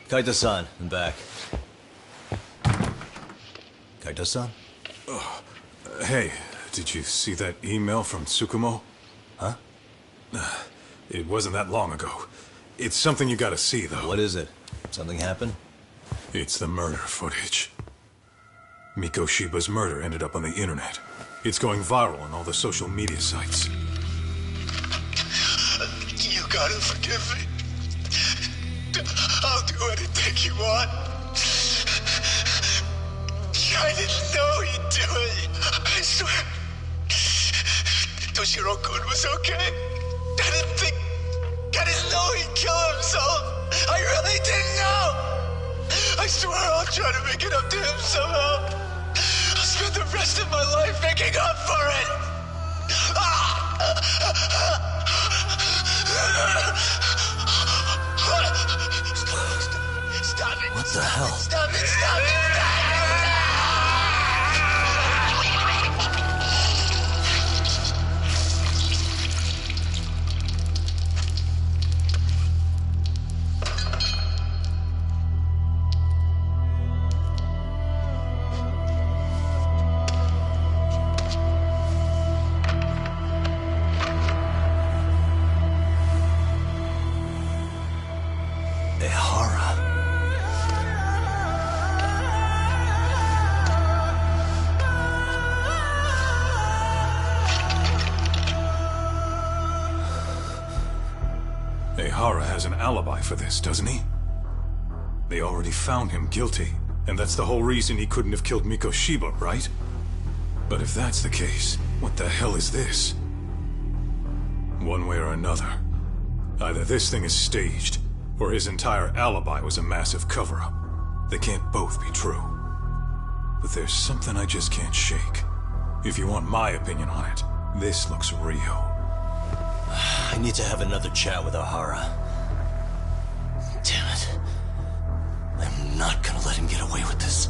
Kaito-san, I'm back. Kaito-san? Hey, did you see that email from Tsukumo? Huh? It wasn't that long ago. It's something you gotta see, though. What is it? Something happened? It's the murder footage. Mikoshiba's murder ended up on the internet. It's going viral on all the social media sites. You gotta forgive me. I'll do anything you want. I didn't know he'd do it. I swear. Toshiro-kun was okay. I didn't know he'd kill himself. I really didn't know. I swear I'll try to make it up to him somehow. I'll spend the rest of my life making up for it. Stop it. What the hell? Stop it, stop it, stop it! Ehara has an alibi for this, doesn't he? They already found him guilty, and that's the whole reason he couldn't have killed Mikoshiba, right? But if that's the case, what the hell is this? One way or another, either this thing is staged, or his entire alibi was a massive cover-up. They can't both be true. But there's something I just can't shake. If you want my opinion on it, this looks real. I need to have another chat with Ohara. Damn it. I'm not gonna let him get away with this.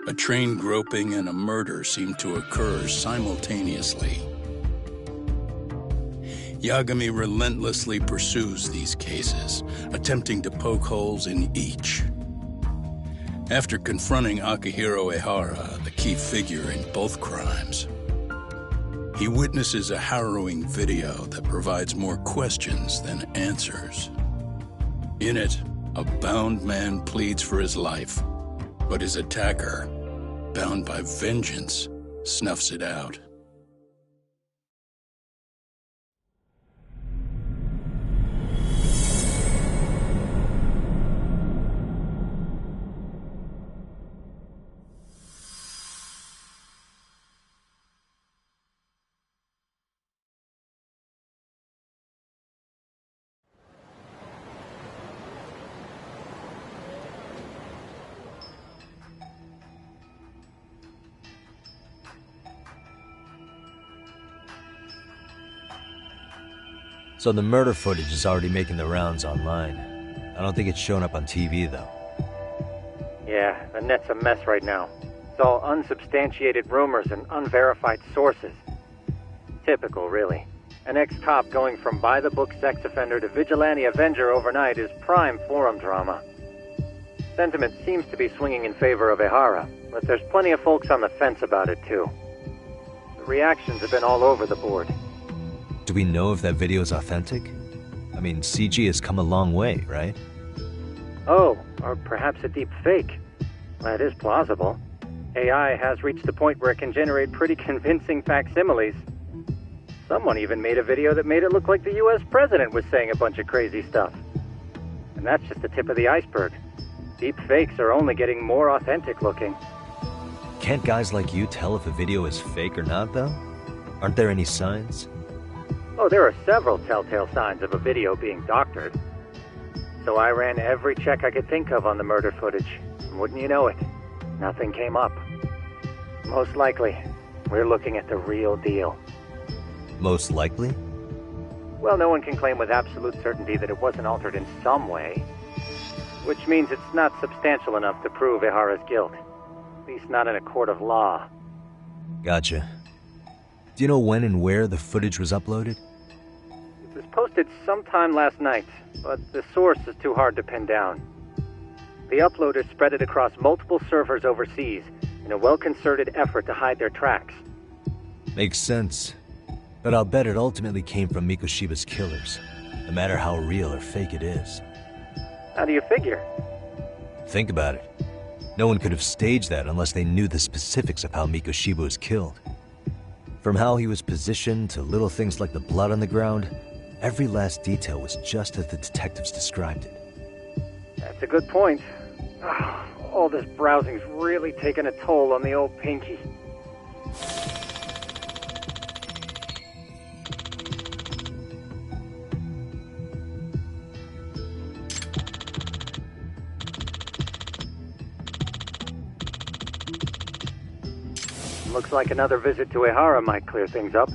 A train groping and a murder seem to occur simultaneously. Yagami relentlessly pursues these cases, attempting to poke holes in each. After confronting Akihiro Ehara, the key figure in both crimes, he witnesses a harrowing video that provides more questions than answers. In it, a bound man pleads for his life, but his attacker, bound by vengeance, snuffs it out. So the murder footage is already making the rounds online. I don't think it's showing up on TV, though. Yeah, the net's a mess right now. It's all unsubstantiated rumors and unverified sources. Typical, really. An ex-cop going from by-the-book sex offender to vigilante avenger overnight is prime forum drama. Sentiment seems to be swinging in favor of Ehara, but there's plenty of folks on the fence about it, too. The reactions have been all over the board. Do we know if that video is authentic? I mean, CG has come a long way, right? Oh, or perhaps a deep fake. That is plausible. AI has reached the point where it can generate pretty convincing facsimiles. Someone even made a video that made it look like the US president was saying a bunch of crazy stuff. And that's just the tip of the iceberg. Deep fakes are only getting more authentic looking. Can't guys like you tell if a video is fake or not, though? Aren't there any signs? Oh, there are several telltale signs of a video being doctored. So I ran every check I could think of on the murder footage. And wouldn't you know it, nothing came up. Most likely, we're looking at the real deal. Most likely? Well, no one can claim with absolute certainty that it wasn't altered in some way. Which means it's not substantial enough to prove Ihara's guilt. At least not in a court of law. Gotcha. Do you know when and where the footage was uploaded? It was posted sometime last night, but the source is too hard to pin down. The uploaders spread it across multiple servers overseas in a well-concerted effort to hide their tracks. Makes sense. But I'll bet it ultimately came from Mikoshiba's killers, no matter how real or fake it is. How do you figure? Think about it. No one could have staged that unless they knew the specifics of how Mikoshiba was killed. From how he was positioned to little things like the blood on the ground, every last detail was just as the detectives described it. That's a good point. All this browsing's really taken a toll on the old pinky. Looks like another visit to Ihara might clear things up.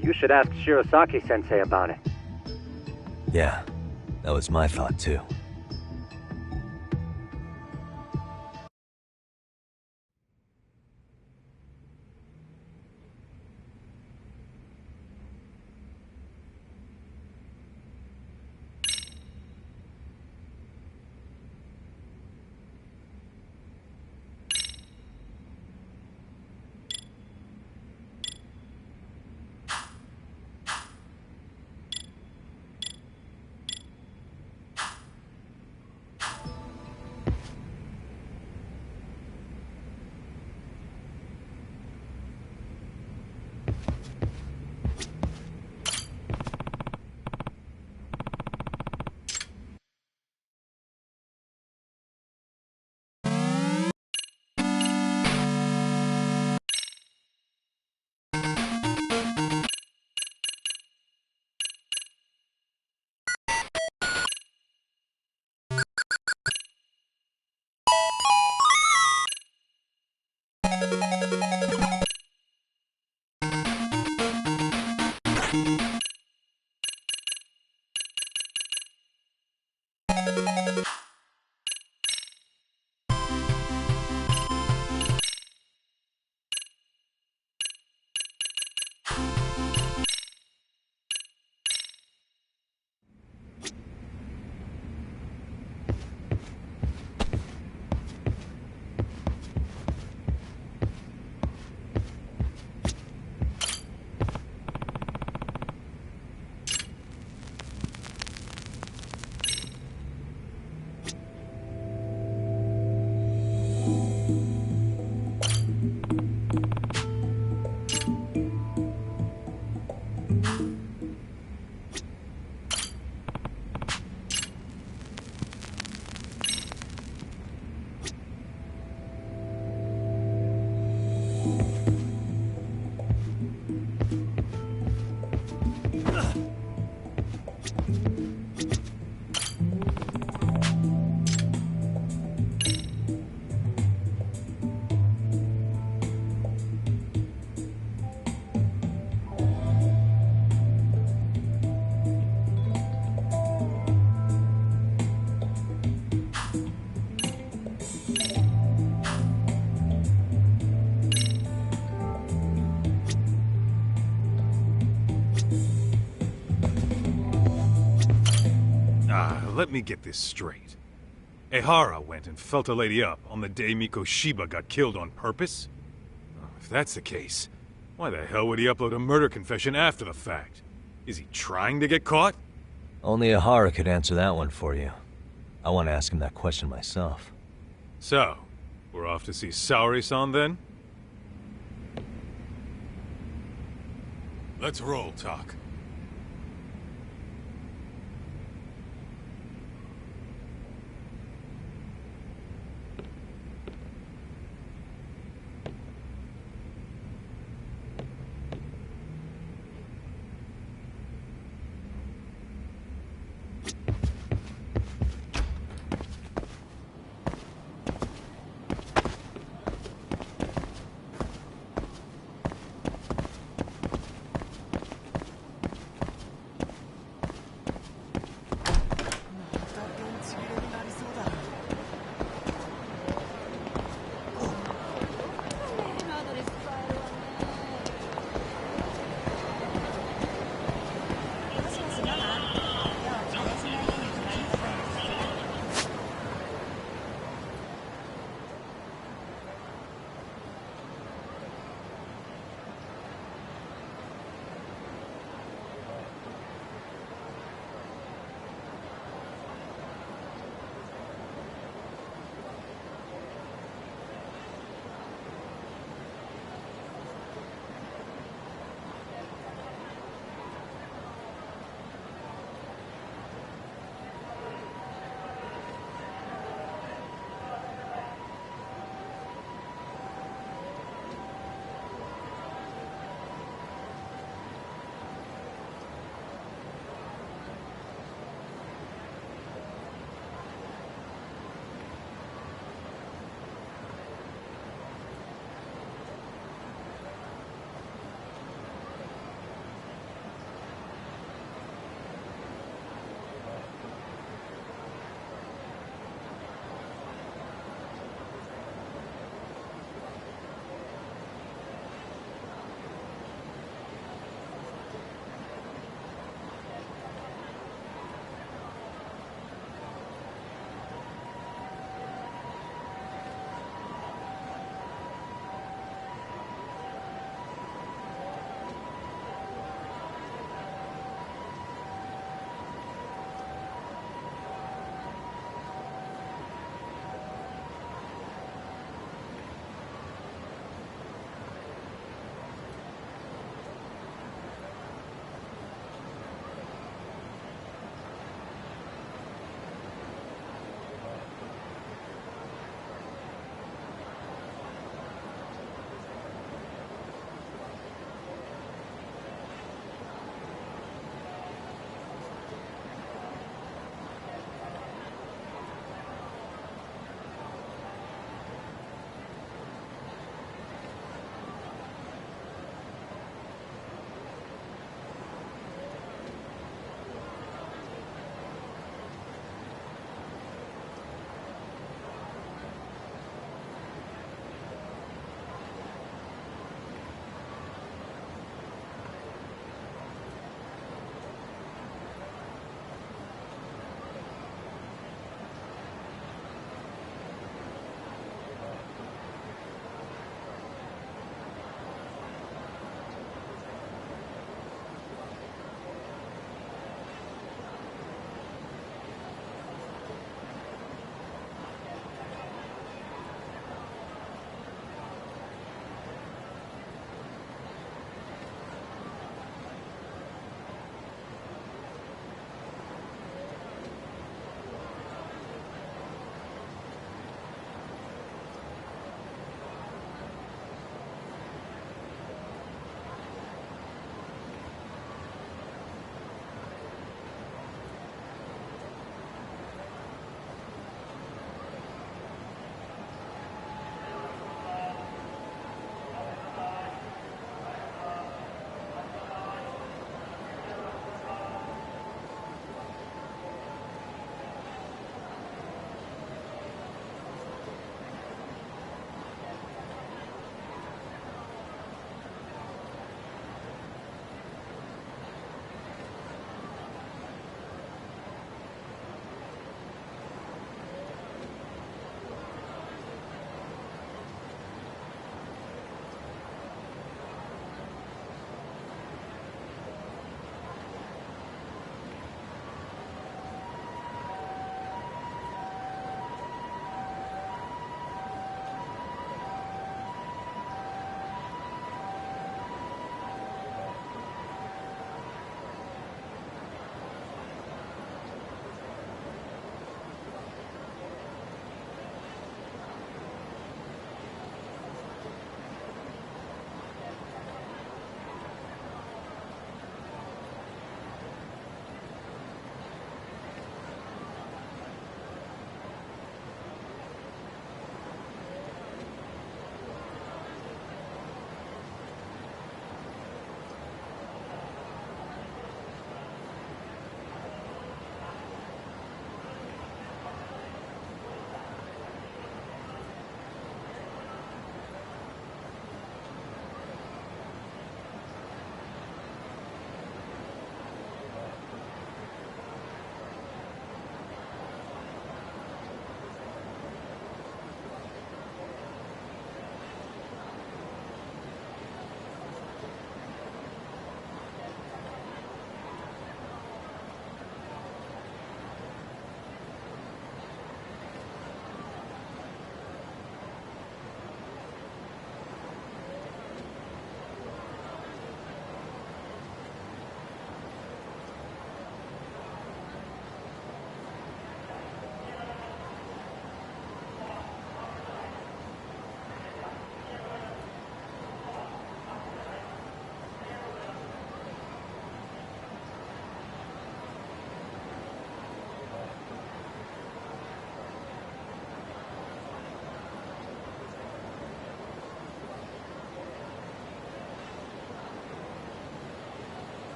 You should ask Shirosaki-sensei about it. Yeah, that was my thought too. Let me get this straight. Ihara went and felt a lady up on the day Mikoshiba got killed on purpose? If that's the case, why the hell would he upload a murder confession after the fact? Is he trying to get caught? Only Ihara could answer that one for you. I want to ask him that question myself. So, we're off to see Saori-san then? Let's roll, Talk.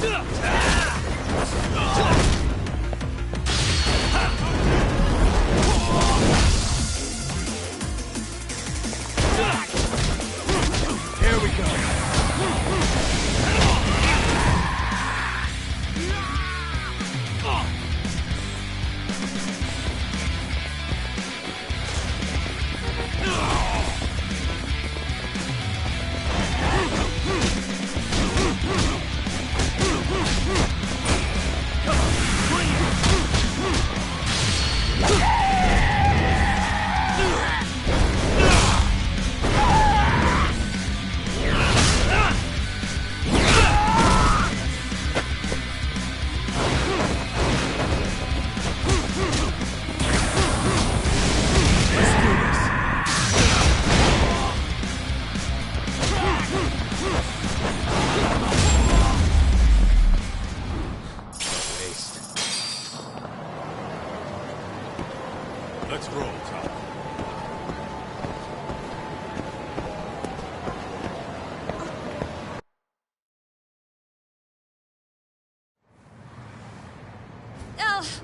Here we go. Let's roll, Tom.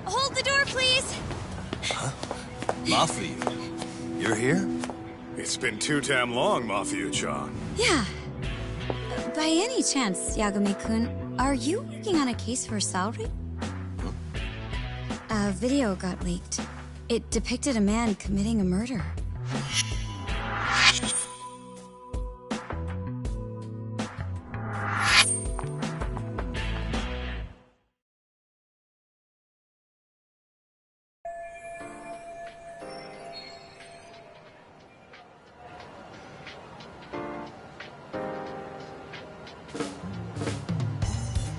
Hold the door, please. Mafia, you're here? It's been too damn long, Mafia-chan. Yeah. By any chance, Yagami-kun, are you working on a case for Saori? A video got leaked. It depicted a man committing a murder.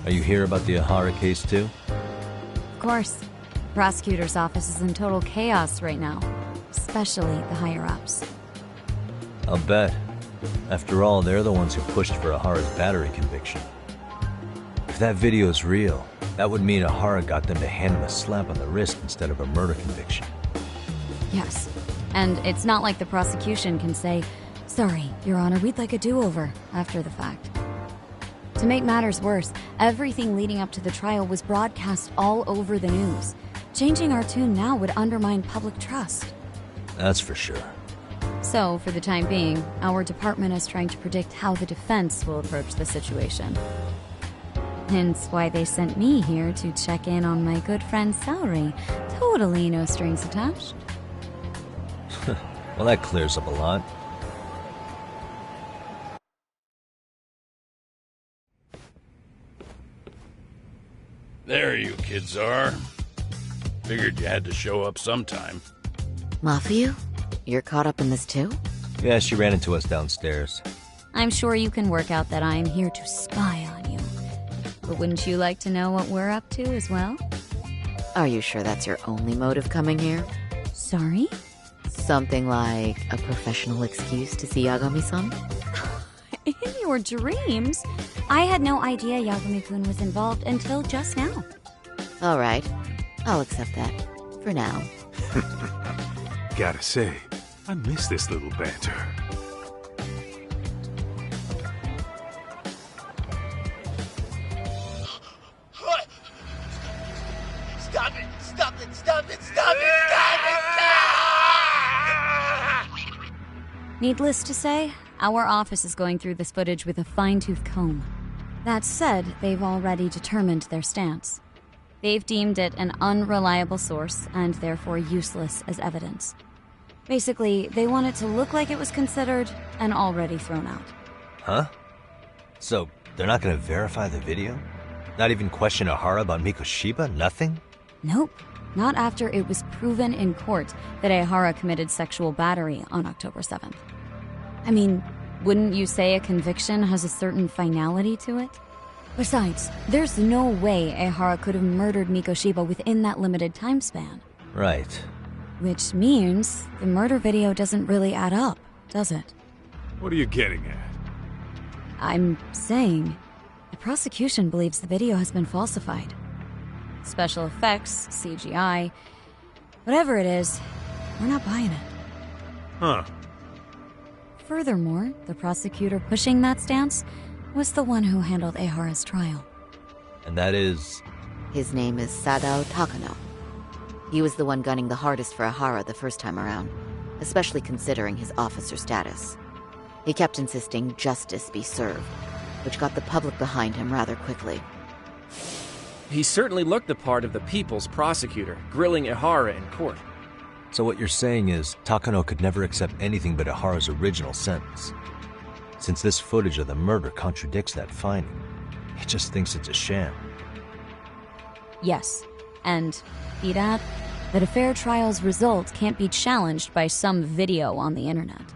Are you here about the Ahara case too? Of course. Prosecutor's office is in total chaos right now, especially the higher-ups. I'll bet. After all, they're the ones who pushed for Ahara's battery conviction. If that video is real, that would mean Ahara got them to hand him a slap on the wrist instead of a murder conviction. Yes. And it's not like the prosecution can say, "Sorry, Your Honor, we'd like a do-over," after the fact. To make matters worse, everything leading up to the trial was broadcast all over the news. Changing our tune now would undermine public trust. That's for sure. So, for the time being, our department is trying to predict how the defense will approach the situation. Hence why they sent me here to check in on my good friend Saori. Totally no strings attached. Well, that clears up a lot. There you kids are. Figured you had to show up sometime. Mafia? You're caught up in this too? Yeah, she ran into us downstairs. I'm sure you can work out that I'm here to spy on you. But wouldn't you like to know what we're up to as well? Are you sure that's your only motive coming here? Sorry? Something like a professional excuse to see Yagami-san? In your dreams? I had no idea Yagami-kun was involved until just now. Alright, I'll accept that. For now. Gotta say, I miss this little banter. What? Stop it! Stop it! Stop it! Stop it! Stop it! Needless to say, our office is going through this footage with a fine-tooth comb. That said, they've already determined their stance. They've deemed it an unreliable source and therefore useless as evidence. Basically, they want it to look like it was considered and already thrown out. Huh? So, they're not gonna verify the video? Not even question Ahara about Mikoshiba? Nothing? Nope. Not after it was proven in court that Ahara committed sexual battery on October 7th. I mean, wouldn't you say a conviction has a certain finality to it? Besides, there's no way Ahara could have murdered Mikoshiba within that limited time span. Right. Which means the murder video doesn't really add up, does it? What are you getting at? I'm saying the prosecution believes the video has been falsified. Special effects, CGI, whatever it is, we're not buying it. Huh. Furthermore, the prosecutor pushing that stance was the one who handled Ahara's trial. And that is... His name is Sadao Takano. He was the one gunning the hardest for Ihara the first time around, especially considering his officer status. He kept insisting justice be served, which got the public behind him rather quickly. He certainly looked the part of the people's prosecutor, grilling Ihara in court. So what you're saying is, Takano could never accept anything but Ihara's original sentence. Since this footage of the murder contradicts that finding, he just thinks it's a sham. Yes, and, Edad, that a fair trial's result can't be challenged by some video on the internet.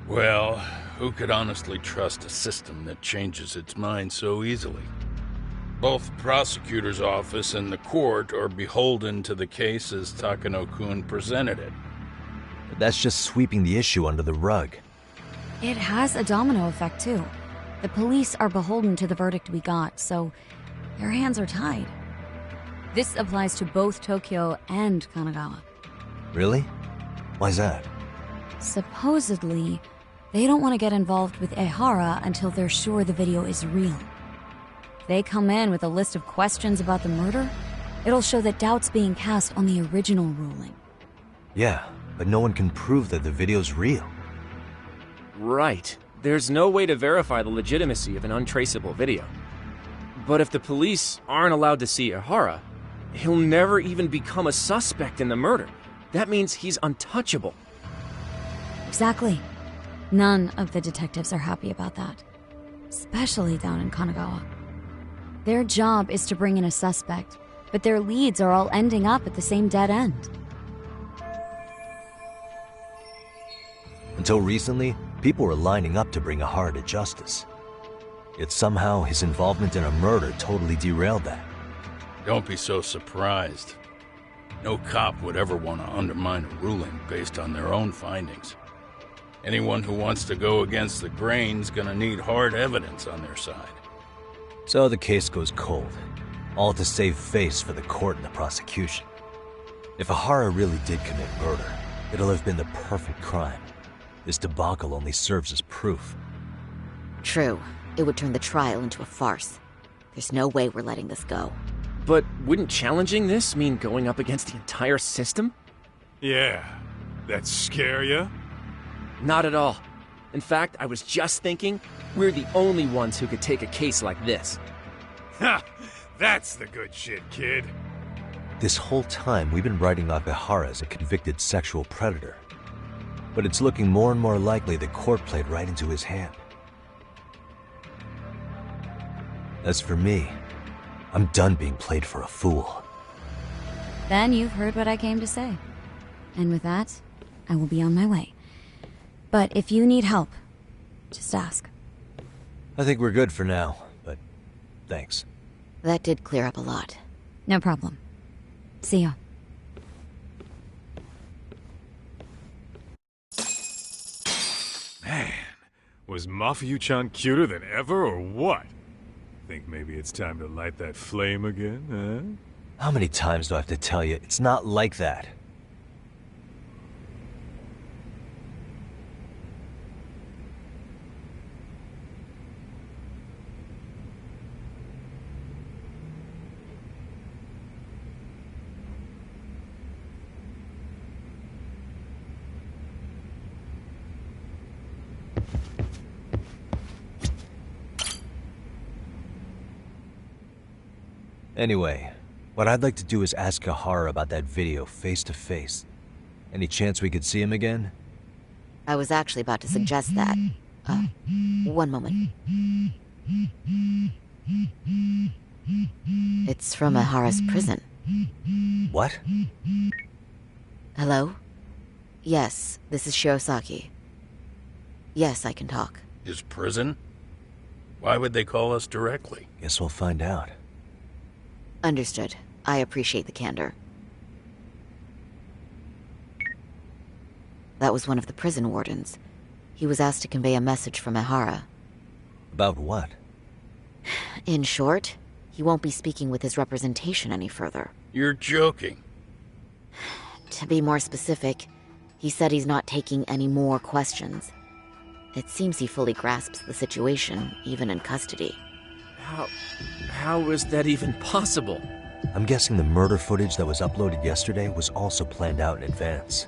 Well, who could honestly trust a system that changes its mind so easily? Both the prosecutor's office and the court are beholden to the case as Takano-kun presented it. But that's just sweeping the issue under the rug. It has a domino effect, too. The police are beholden to the verdict we got, so their hands are tied. This applies to both Tokyo and Kanagawa. Really? Why's that? Supposedly, they don't want to get involved with Ihara until they're sure the video is real. If they come in with a list of questions about the murder, it'll show that doubt's being cast on the original ruling. Yeah, but no one can prove that the video's real. Right. There's no way to verify the legitimacy of an untraceable video. But if the police aren't allowed to see Ihara, he'll never even become a suspect in the murder. That means he's untouchable. Exactly. None of the detectives are happy about that. Especially down in Kanagawa. Their job is to bring in a suspect, but their leads are all ending up at the same dead end. Until recently, people were lining up to bring Ihara to justice. Yet somehow his involvement in a murder totally derailed that. Don't be so surprised. No cop would ever want to undermine a ruling based on their own findings. Anyone who wants to go against the grain's gonna need hard evidence on their side. So the case goes cold, all to save face for the court and the prosecution. If Ihara really did commit murder, it'll have been the perfect crime. This debacle only serves as proof. True. It would turn the trial into a farce. There's no way we're letting this go. But wouldn't challenging this mean going up against the entire system? Yeah. That scare ya? Not at all. In fact, I was just thinking, we're the only ones who could take a case like this. Ha! That's the good shit, kid. This whole time, we've been writing off Ihara as a convicted sexual predator. But it's looking more and more likely the court played right into his hand. As for me, I'm done being played for a fool. Then you've heard what I came to say. And with that, I will be on my way. But if you need help, just ask. I think we're good for now, but thanks. That did clear up a lot. No problem. See ya. Man, was Mafuyu-chan cuter than ever or what? Think maybe it's time to light that flame again, huh? How many times do I have to tell you, it's not like that? Anyway, what I'd like to do is ask Ihara about that video face to face. Any chance we could see him again? I was actually about to suggest that. One moment. It's from Ihara's prison. What? Hello? Yes, this is Shirosaki. Yes, I can talk. His prison? Why would they call us directly? Guess we'll find out. Understood. I appreciate the candor. That was one of the prison wardens. He was asked to convey a message from Ihara. About what? In short, he won't be speaking with his representation any further. You're joking. To be more specific, he said he's not taking any more questions. It seems he fully grasps the situation, even in custody. How is that even possible? I'm guessing the murder footage that was uploaded yesterday was also planned out in advance.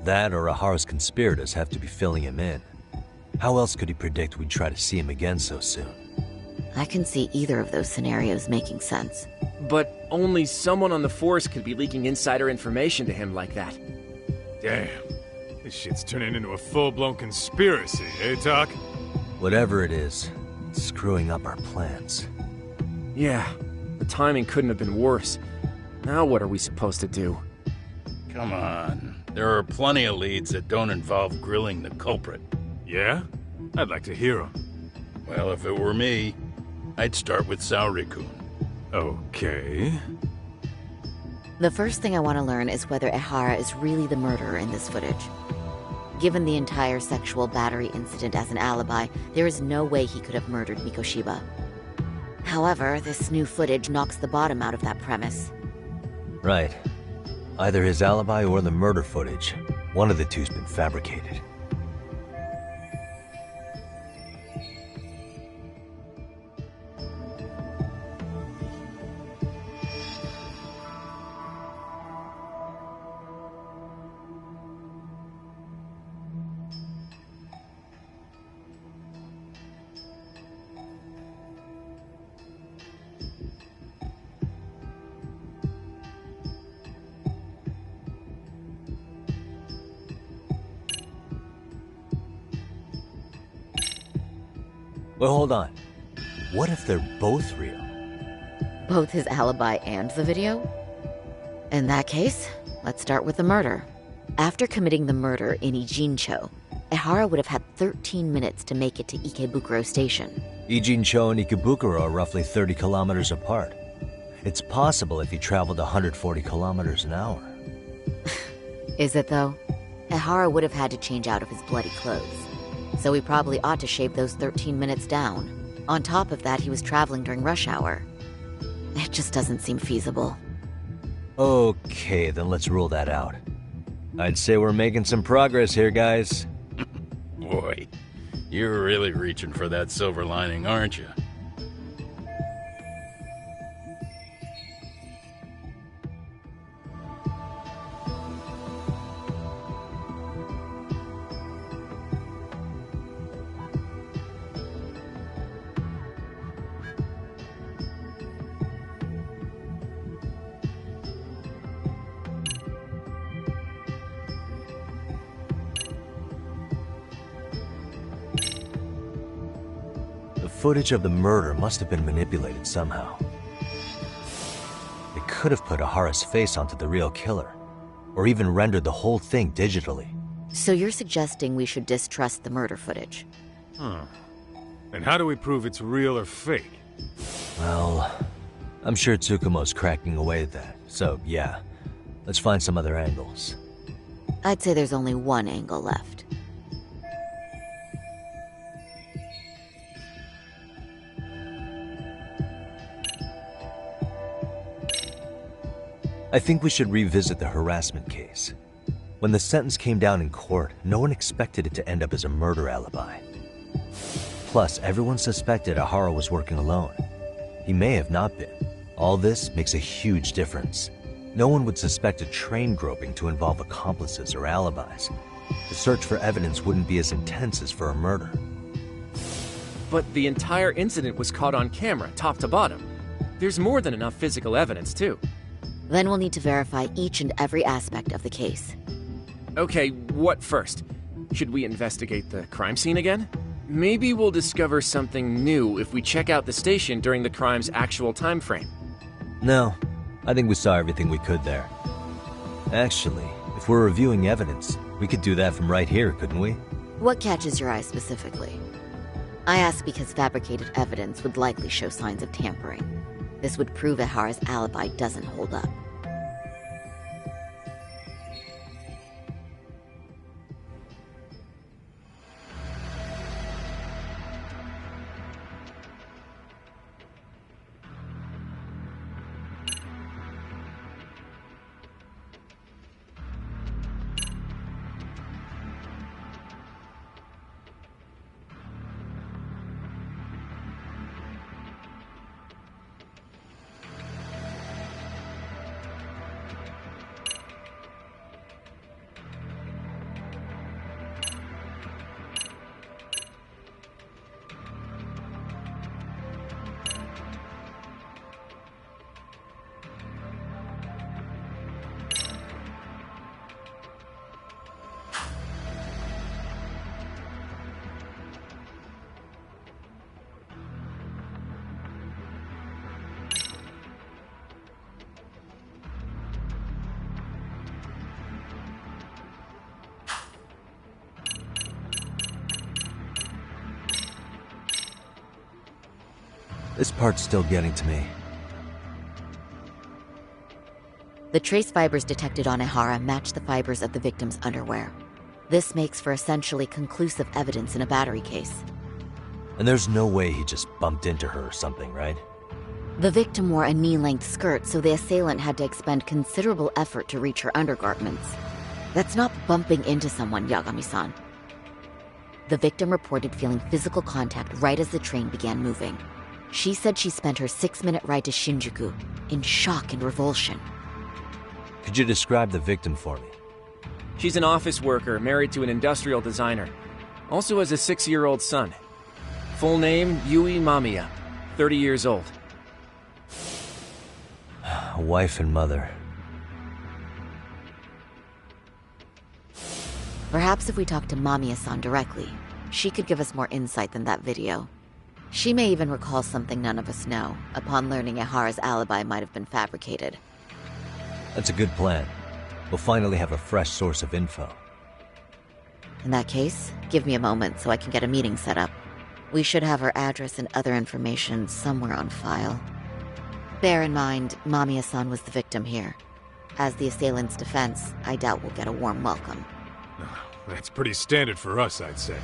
That or Ahara's conspirators have to be filling him in. How else could he predict we'd try to see him again so soon? I can see either of those scenarios making sense. But only someone on the force could be leaking insider information to him like that. Damn. This shit's turning into a full-blown conspiracy, eh, Doc? Whatever it is, it's screwing up our plans. Yeah, the timing couldn't have been worse. Now what are we supposed to do? Come on. There are plenty of leads that don't involve grilling the culprit. Yeah? I'd like to hear them. Well, if it were me, I'd start with Saori-kun. Okay. The first thing I want to learn is whether Ehara is really the murderer in this footage. Given the entire sexual battery incident as an alibi, there is no way he could have murdered Mikoshiba. However, this new footage knocks the bottom out of that premise. Right. Either his alibi or the murder footage. One of the two's been fabricated. Well, hold on. What if they're both real? Both his alibi and the video? In that case, let's start with the murder. After committing the murder in Ijincho, Ehara would have had 13 minutes to make it to Ikebukuro Station. Ijincho and Ikebukuro are roughly 30 kilometers apart. It's possible if he traveled 140 kilometers an hour. Is it, though? Ehara would have had to change out of his bloody clothes. So he probably ought to shave those 13 minutes down. On top of that, he was traveling during rush hour. It just doesn't seem feasible. Okay, then let's rule that out. I'd say we're making some progress here, guys. Boy, you're really reaching for that silver lining, aren't you? The footage of the murder must have been manipulated somehow. It could have put Ahara's face onto the real killer, or even rendered the whole thing digitally. So you're suggesting we should distrust the murder footage? Huh. And how do we prove it's real or fake? Well, I'm sure Tsukumo's cracking away at that, so yeah. Let's find some other angles. I'd say there's only one angle left. I think we should revisit the harassment case. When the sentence came down in court, no one expected it to end up as a murder alibi. Plus, everyone suspected Ahara was working alone. He may have not been. All this makes a huge difference. No one would suspect a train groping to involve accomplices or alibis. The search for evidence wouldn't be as intense as for a murder. But the entire incident was caught on camera, top to bottom. There's more than enough physical evidence, too. Then we'll need to verify each and every aspect of the case. Okay, what first? Should we investigate the crime scene again? Maybe we'll discover something new if we check out the station during the crime's actual time frame. No, I think we saw everything we could there. Actually, if we're reviewing evidence, we could do that from right here, couldn't we? What catches your eye specifically? I ask because fabricated evidence would likely show signs of tampering. This would prove Ehara's alibi doesn't hold up. This part's still getting to me. The trace fibers detected on Ihara match the fibers of the victim's underwear. This makes for essentially conclusive evidence in a battery case. And there's no way he just bumped into her or something, right? The victim wore a knee-length skirt, so the assailant had to expend considerable effort to reach her undergarments. That's not bumping into someone, Yagami-san. The victim reported feeling physical contact right as the train began moving. She said she spent her 6-minute ride to Shinjuku in shock and revulsion. Could you describe the victim for me? She's an office worker married to an industrial designer. Also has a 6-year-old son. Full name, Yui Mamiya, 30 years old. A wife and mother. Perhaps if we talk to Mamiya-san directly, she could give us more insight than that video. She may even recall something none of us know, upon learning Ihara's alibi might have been fabricated. That's a good plan. We'll finally have a fresh source of info. In that case, give me a moment so I can get a meeting set up. We should have her address and other information somewhere on file. Bear in mind, Mamiya-san was the victim here. As the assailant's defense, I doubt we'll get a warm welcome. That's pretty standard for us, I'd say.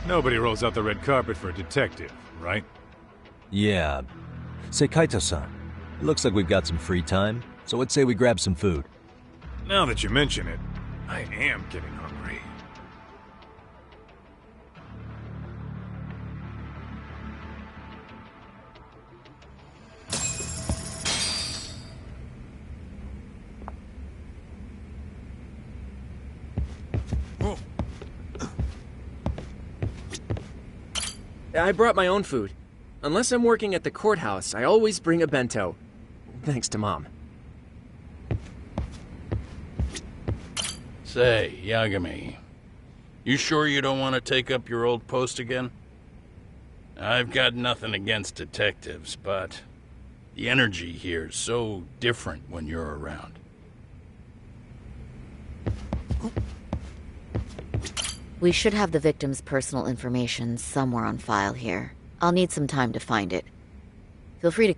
Nobody rolls out the red carpet for a detective, right? Yeah. Say, Kaito-san, it looks like we've got some free time, so let's say we grab some food. Now that you mention it, I am getting hungry. I brought my own food. Unless I'm working at the courthouse, I always bring a bento. Thanks to Mom. Say, Yagami, you sure you don't want to take up your old post again? I've got nothing against detectives, but the energy here is so different when you're around. We should have the victim's personal information somewhere on file here. I'll need some time to find it. Feel free to...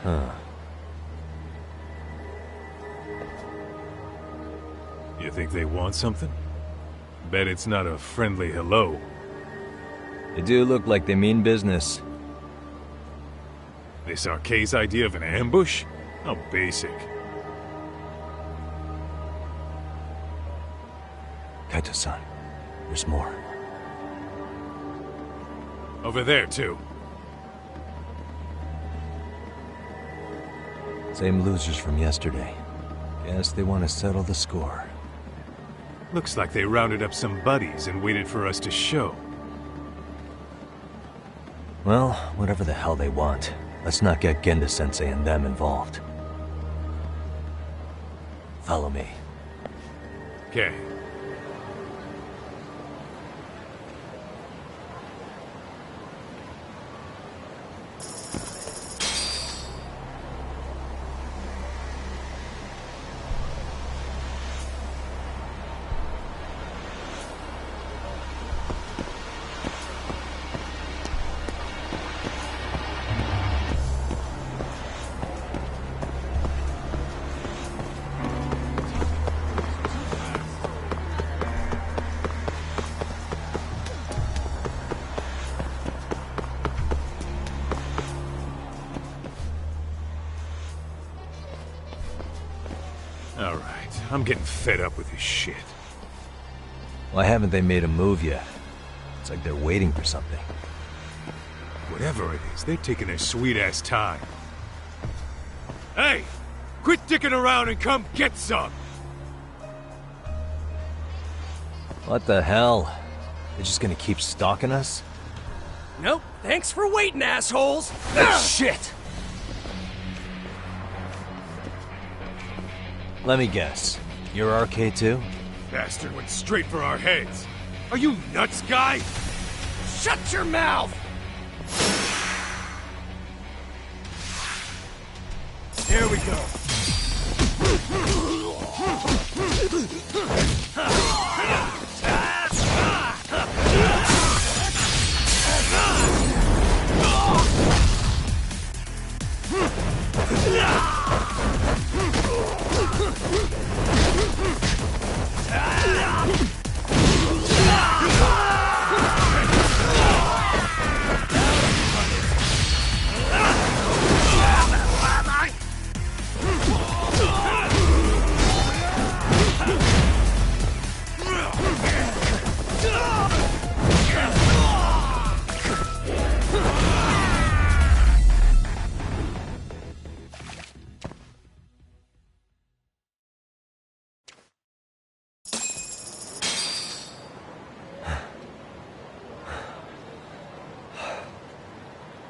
Huh. You think they want something? Bet it's not a friendly hello. They do look like they mean business. This Arcade's idea of an ambush? How basic. Kaito-san, there's more. Over there, too. Same losers from yesterday. Guess they want to settle the score. Looks like they rounded up some buddies and waited for us to show. Well, whatever the hell they want, let's not get Genda-sensei and them involved. Follow me. Okay. Alright, I'm getting fed up with this shit. Why haven't they made a move yet? It's like they're waiting for something. Whatever it is, they're taking their sweet-ass time. Hey! Quit dicking around and come get some! What the hell? They're just gonna keep stalking us? Nope. Thanks for waiting, assholes! Shit! Let me guess. You're RK too? Bastard went straight for our heads. Are you nuts, guy? Shut your mouth! Here we go.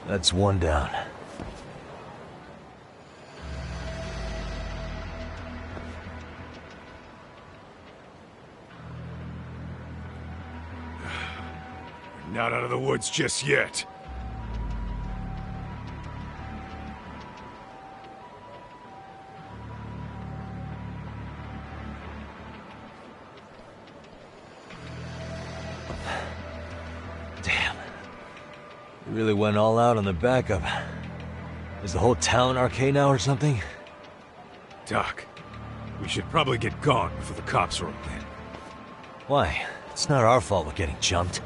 That's one down. Not out of the woods just yet. Damn. We really went all out on the backup. Is the whole town RK now or something? Doc, we should probably get gone before the cops roll in. Why? It's not our fault we're getting jumped.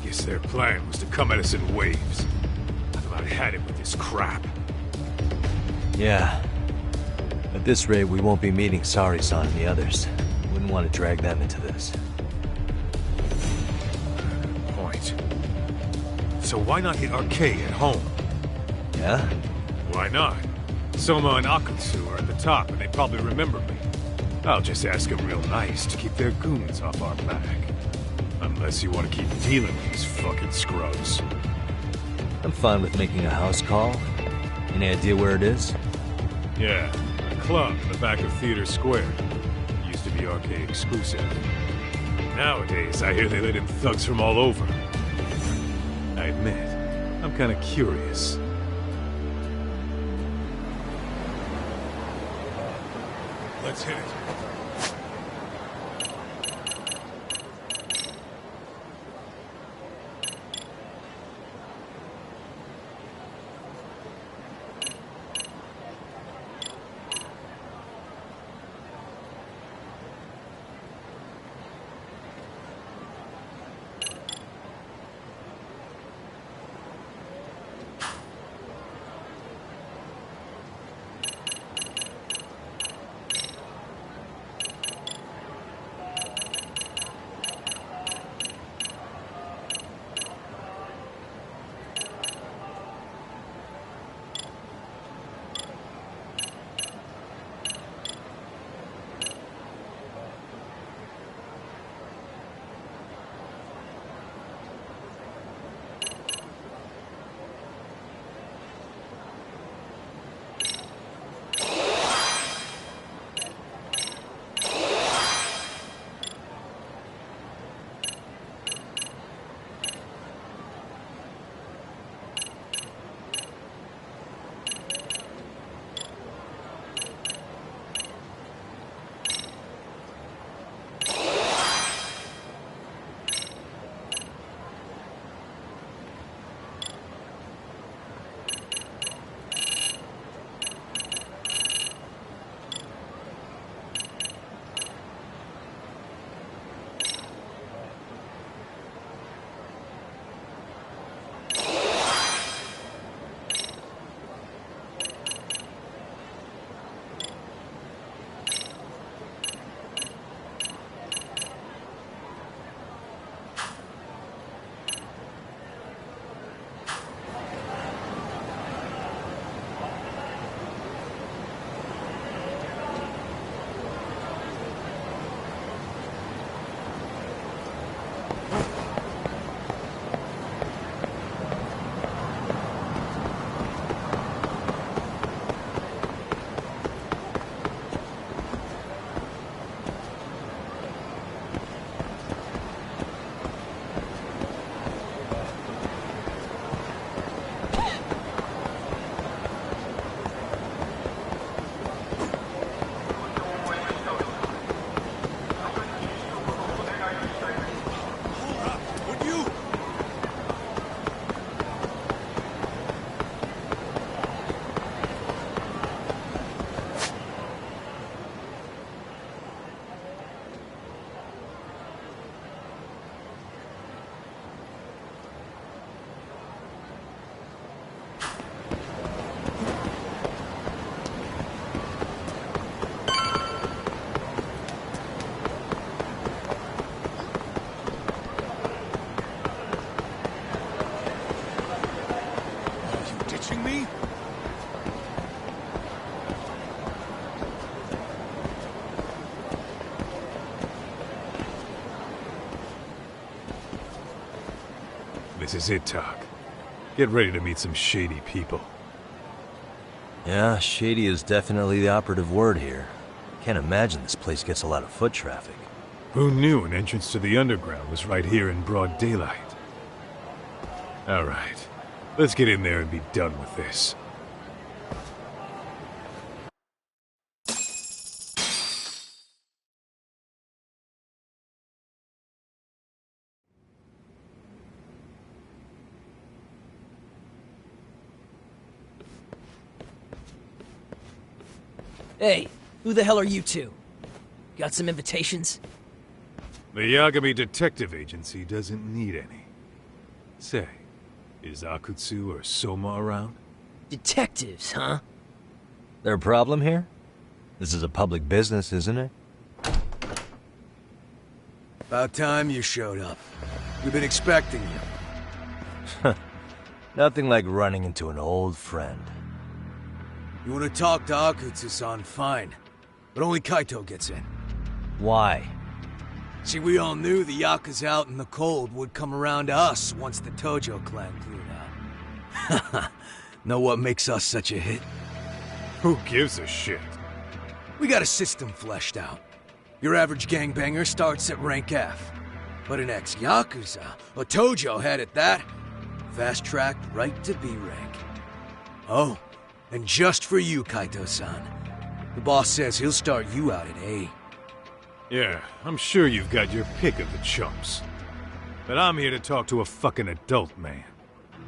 Guess their plan was to come at us in waves. I've about had it with this crap. Yeah. At this rate, we won't be meeting Sari-san and the others. Wouldn't want to drag them into this. Point. So why not hit RK at home? Yeah? Why not? Soma and Akutsu are at the top, and they probably remember me. I'll just ask them real nice to keep their goons off our back. Unless you want to keep dealing with these fucking scrubs. I'm fine with making a house call. Any idea where it is? Yeah, a club in the back of Theater Square. Used to be RK exclusive. Nowadays, I hear they let in thugs from all over. I admit, I'm kinda curious. Let's hit it. This is it, Tak. Get ready to meet some shady people. Yeah, shady is definitely the operative word here. Can't imagine this place gets a lot of foot traffic. Who knew an entrance to the underground was right here in broad daylight? Alright, let's get in there and be done with this. Hey, who the hell are you two? Got some invitations? The Yagami Detective Agency doesn't need any. Say, is Akutsu or Soma around? Detectives, huh? There a problem here? This is a public business, isn't it? About time you showed up. We've been expecting you. Nothing like running into an old friend. You want to talk to Akutsu-san, fine. But only Kaito gets in. Why? See, we all knew the Yakuza out in the cold would come around to us once the Tojo clan cleared out. Know what makes us such a hit? Who gives a shit? We got a system fleshed out. Your average gangbanger starts at rank F. But an ex-Yakuza, a Tojo head at that, fast-tracked right to B rank. Oh, and just for you, Kaito-san. The boss says he'll start you out at A. Yeah, I'm sure you've got your pick of the chumps. But I'm here to talk to a fucking adult man.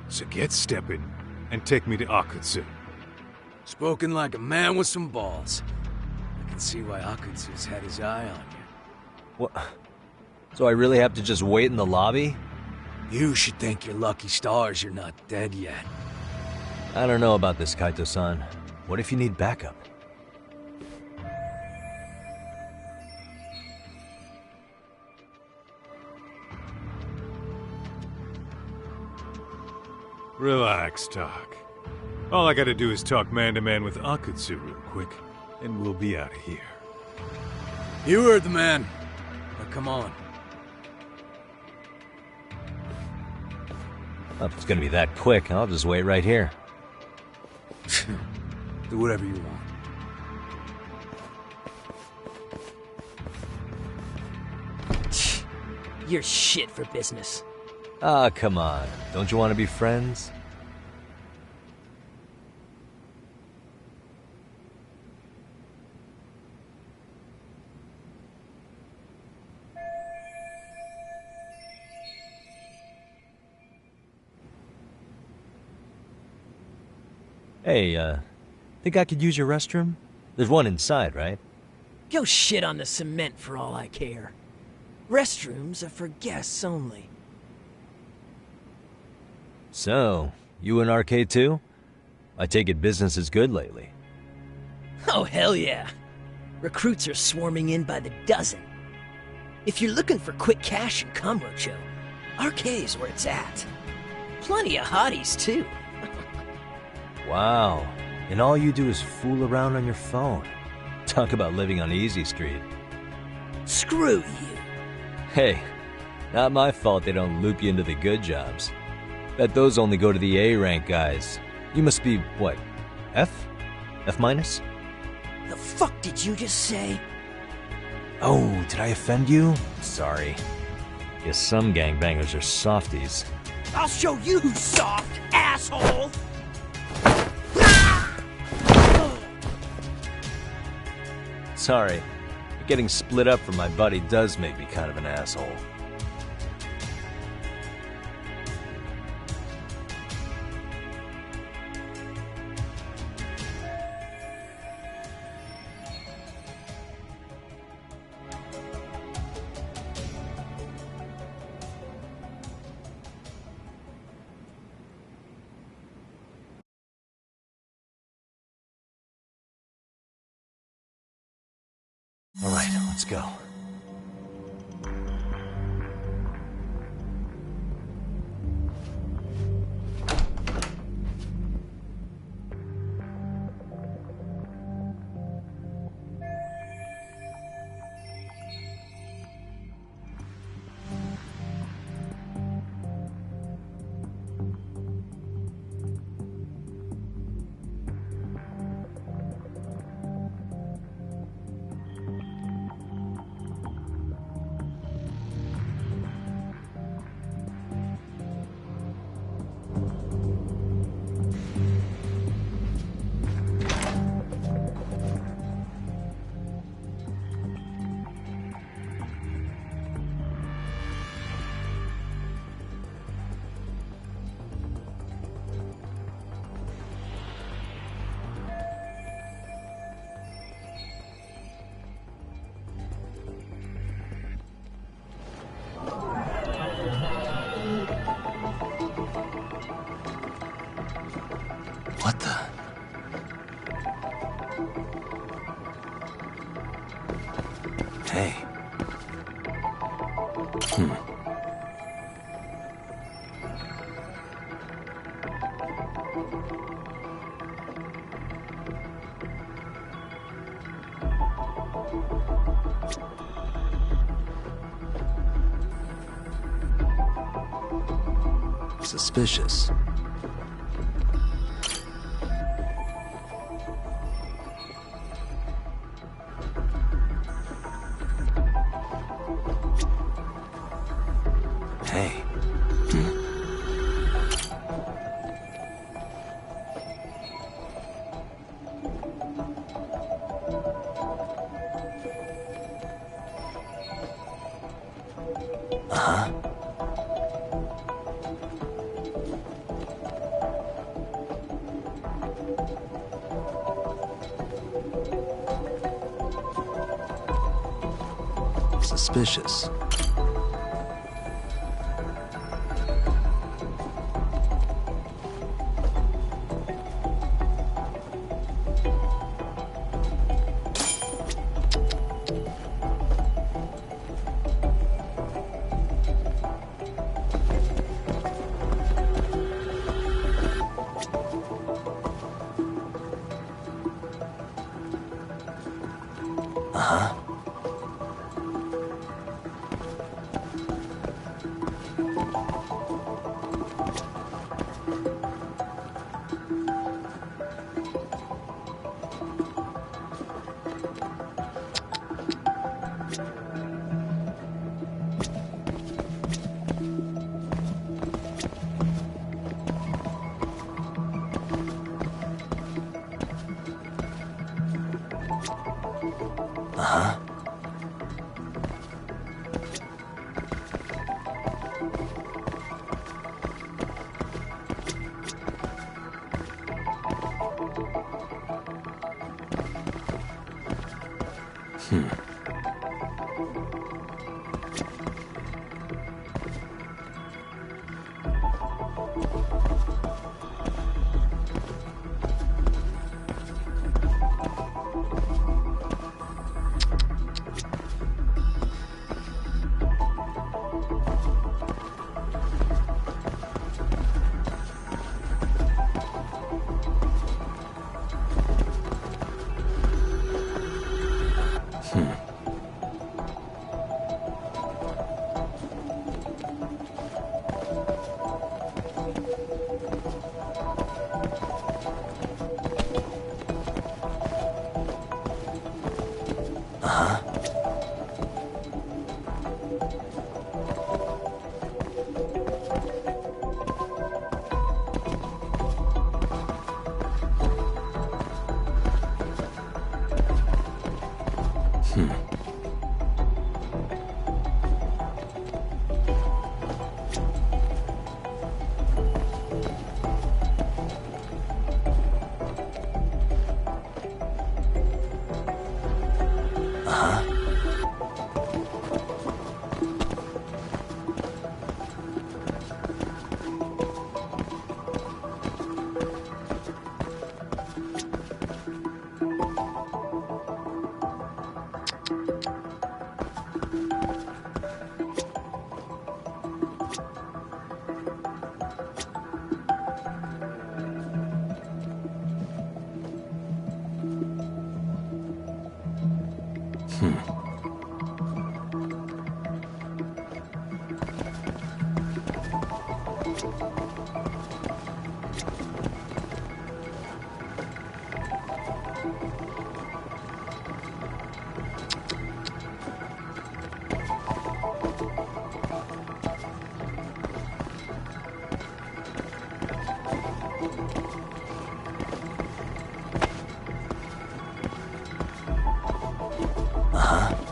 So get stepping and take me to Akutsu. Spoken like a man with some balls. I can see why Akutsu's had his eye on you. What? So I really have to just wait in the lobby? You should thank your lucky stars you're not dead yet. I don't know about this, Kaito-san. What if you need backup? Relax, Tak. All I gotta do is talk man-to-man with Akutsu real quick, and we'll be out of here. You heard the man. Now come on. Well, if it's gonna be that quick, I'll just wait right here. Do whatever you want. You're shit for business. Ah, come on. Don't you want to be friends? Hey, think I could use your restroom? There's one inside, right? Go shit on the cement for all I care. Restrooms are for guests only. So, you in arcade too? I take it business is good lately. Oh, hell yeah. Recruits are swarming in by the dozen. If you're looking for quick cash in Kamurocho, arcade's where it's at. Plenty of hotties, too. Wow. And all you do is fool around on your phone. Talk about living on Easy Street. Screw you. Hey, not my fault they don't loop you into the good jobs. Bet those only go to the A-rank guys. You must be, what, F? F minus? The fuck did you just say? Oh, did I offend you? Sorry. Guess some gangbangers are softies. I'll show you who's soft, asshole! Sorry. But getting split up from my buddy does make me kind of an asshole. All right, let's go. Hey. Suspicious. Hey. Uh-huh. Suspicious. Uh-huh. Uh-huh. Uh-huh.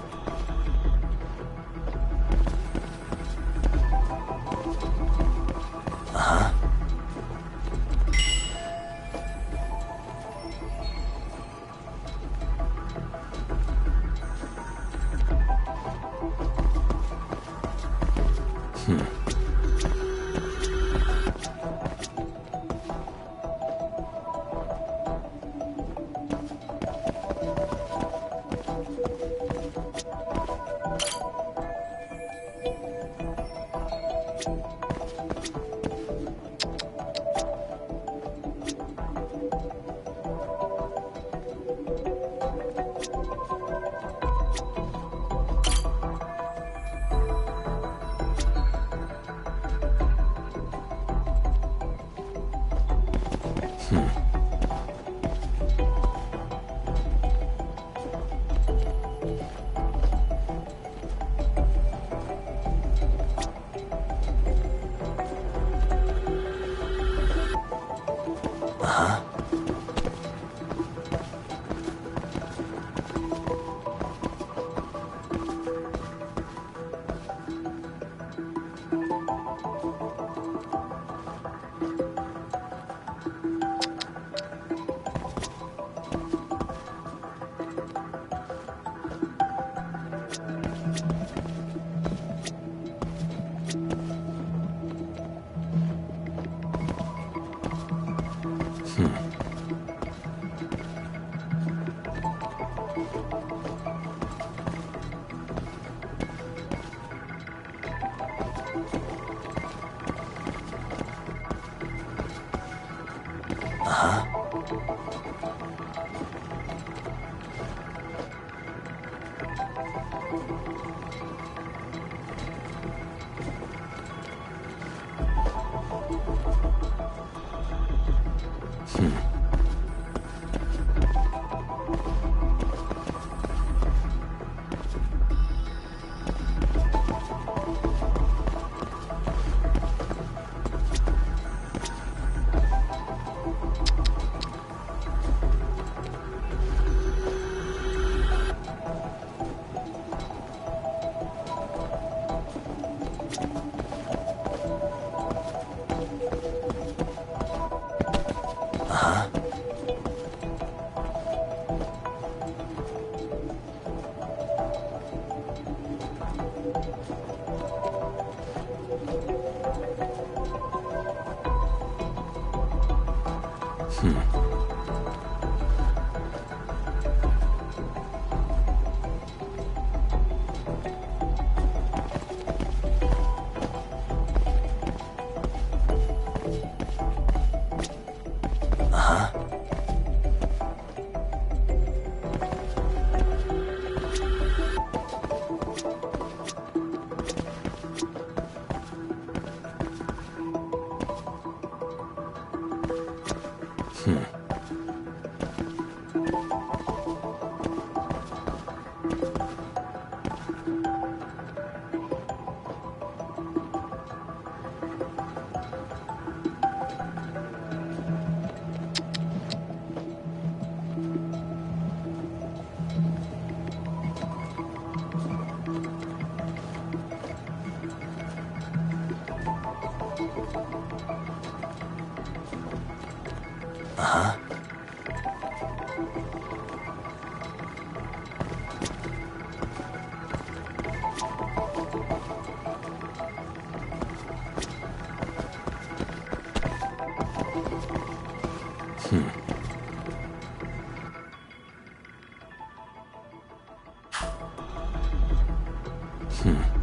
Hey.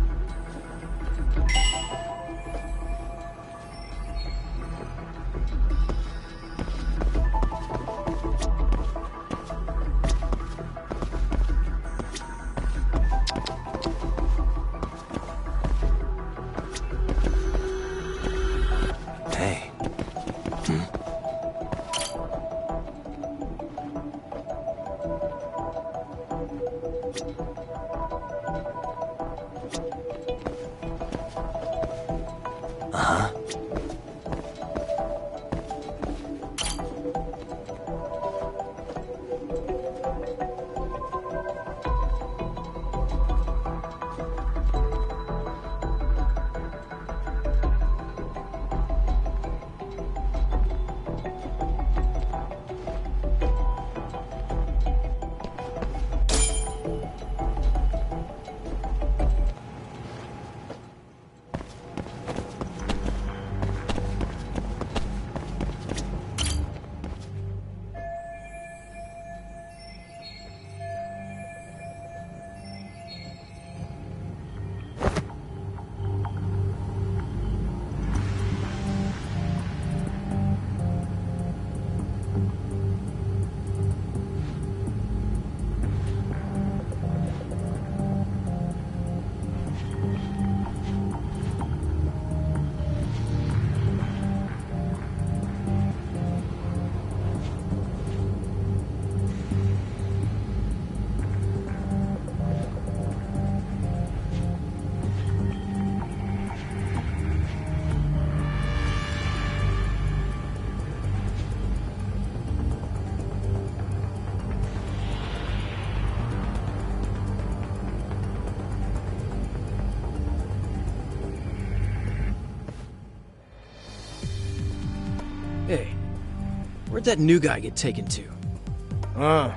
Hey, where'd that new guy get taken to? I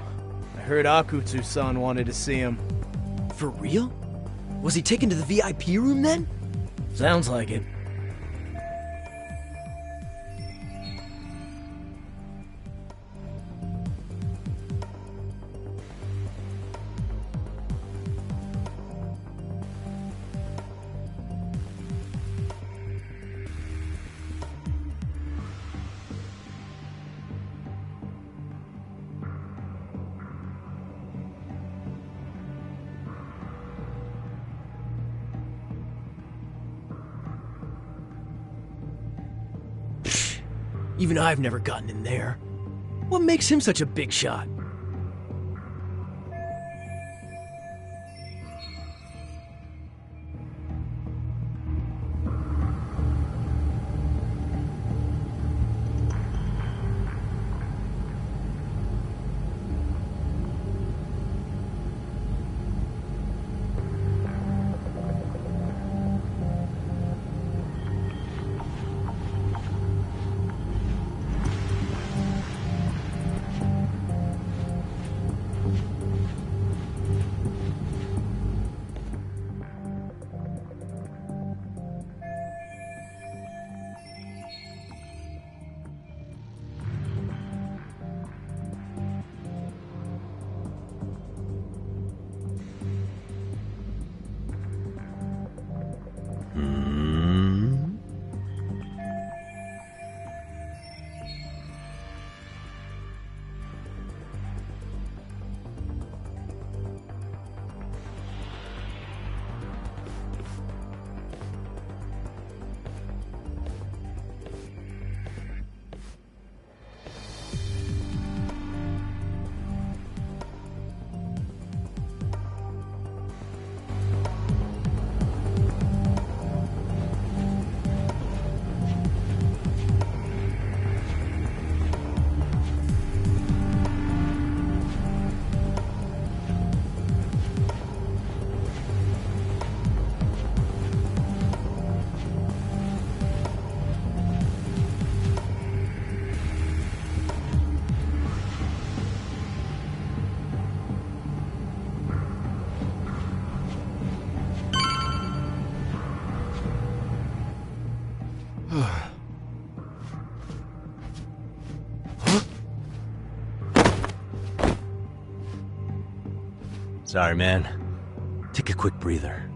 heard Akutsu-san wanted to see him. For real? Was he taken to the VIP room then? Sounds like it. Even I've never gotten in there. What makes him such a big shot? Sorry, man. Take a quick breather.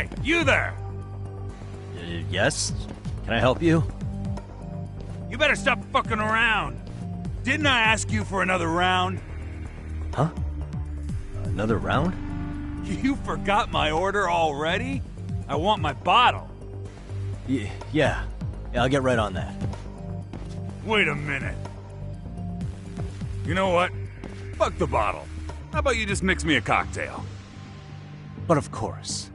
Hey, you there! Yes? Can I help you? You better stop fucking around. Didn't I ask you for another round? Huh? Another round? You forgot my order already? I want my bottle. Yeah, I'll get right on that. Wait a minute. You know what? Fuck the bottle. How about you just mix me a cocktail? But of course.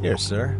Here, sir.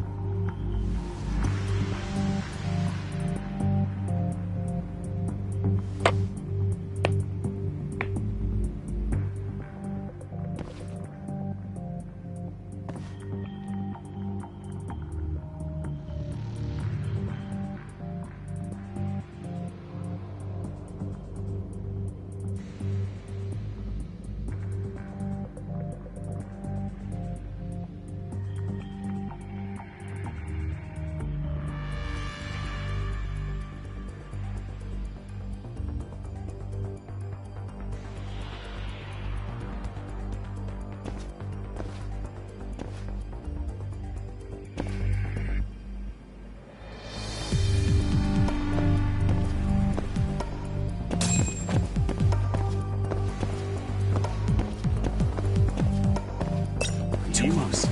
Timos.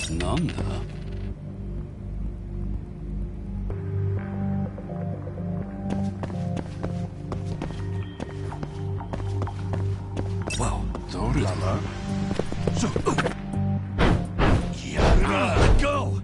Nanda? Wow. Lala? Let go!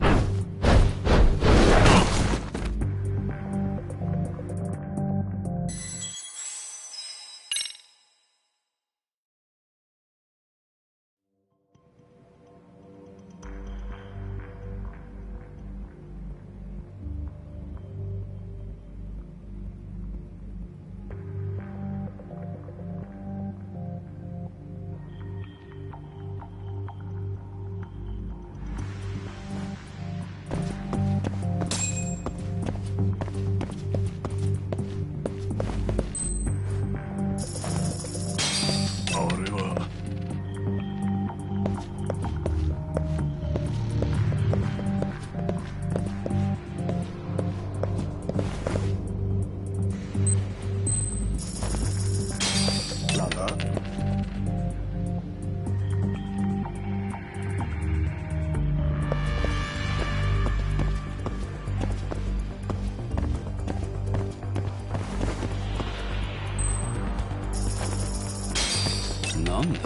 Nanda?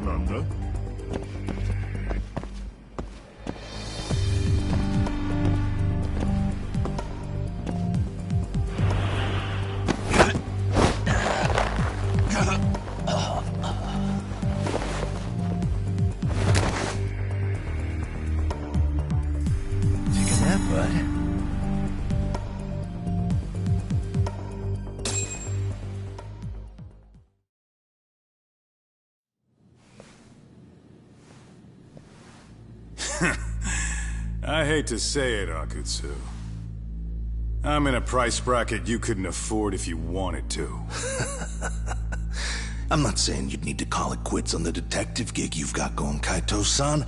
Nanda? I hate to say it, Akutsu. I'm in a price bracket you couldn't afford if you wanted to. I'm not saying you'd need to call it quits on the detective gig you've got going, Kaito-san.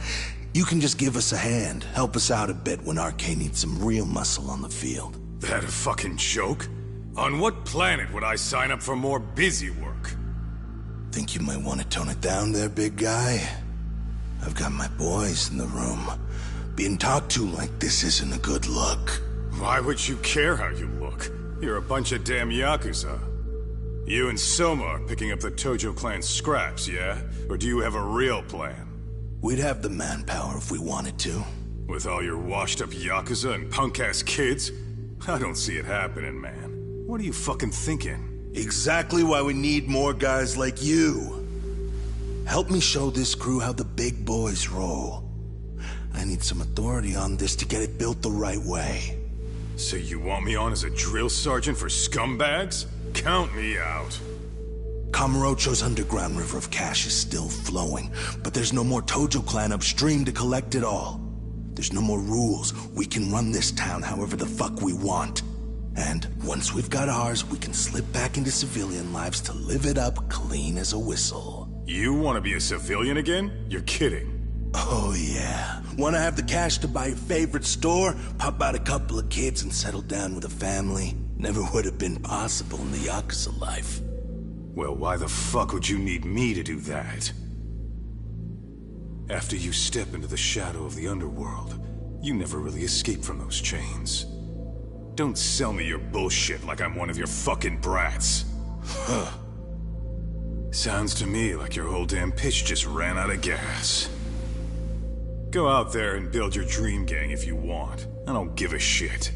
You can just give us a hand, help us out a bit when RK needs some real muscle on the field. That a fucking joke? On what planet would I sign up for more busy work? Think you might want to tone it down there, big guy? I've got my boys in the room. Being talked to like this isn't a good look. Why would you care how you look? You're a bunch of damn Yakuza. You and Soma are picking up the Tojo clan scraps, yeah? Or do you have a real plan? We'd have the manpower if we wanted to. With all your washed-up Yakuza and punk-ass kids? I don't see it happening, man. What are you fucking thinking? Exactly why we need more guys like you. Help me show this crew how the big boys roll. I need some authority on this to get it built the right way. So you want me on as a drill sergeant for scumbags? Count me out. Kamurocho's underground river of cash is still flowing, but there's no more Tojo clan upstream to collect it all. There's no more rules. We can run this town however the fuck we want. And once we've got ours, we can slip back into civilian lives to live it up clean as a whistle. You want to be a civilian again? You're kidding. Oh yeah. Want to have the cash to buy your favorite store, pop out a couple of kids and settle down with a family? Never would have been possible in the Yakuza life. Well, why the fuck would you need me to do that? After you step into the shadow of the underworld, you never really escape from those chains. Don't sell me your bullshit like I'm one of your fucking brats. Huh. Sounds to me like your whole damn pitch just ran out of gas. Go out there and build your dream gang if you want. I don't give a shit.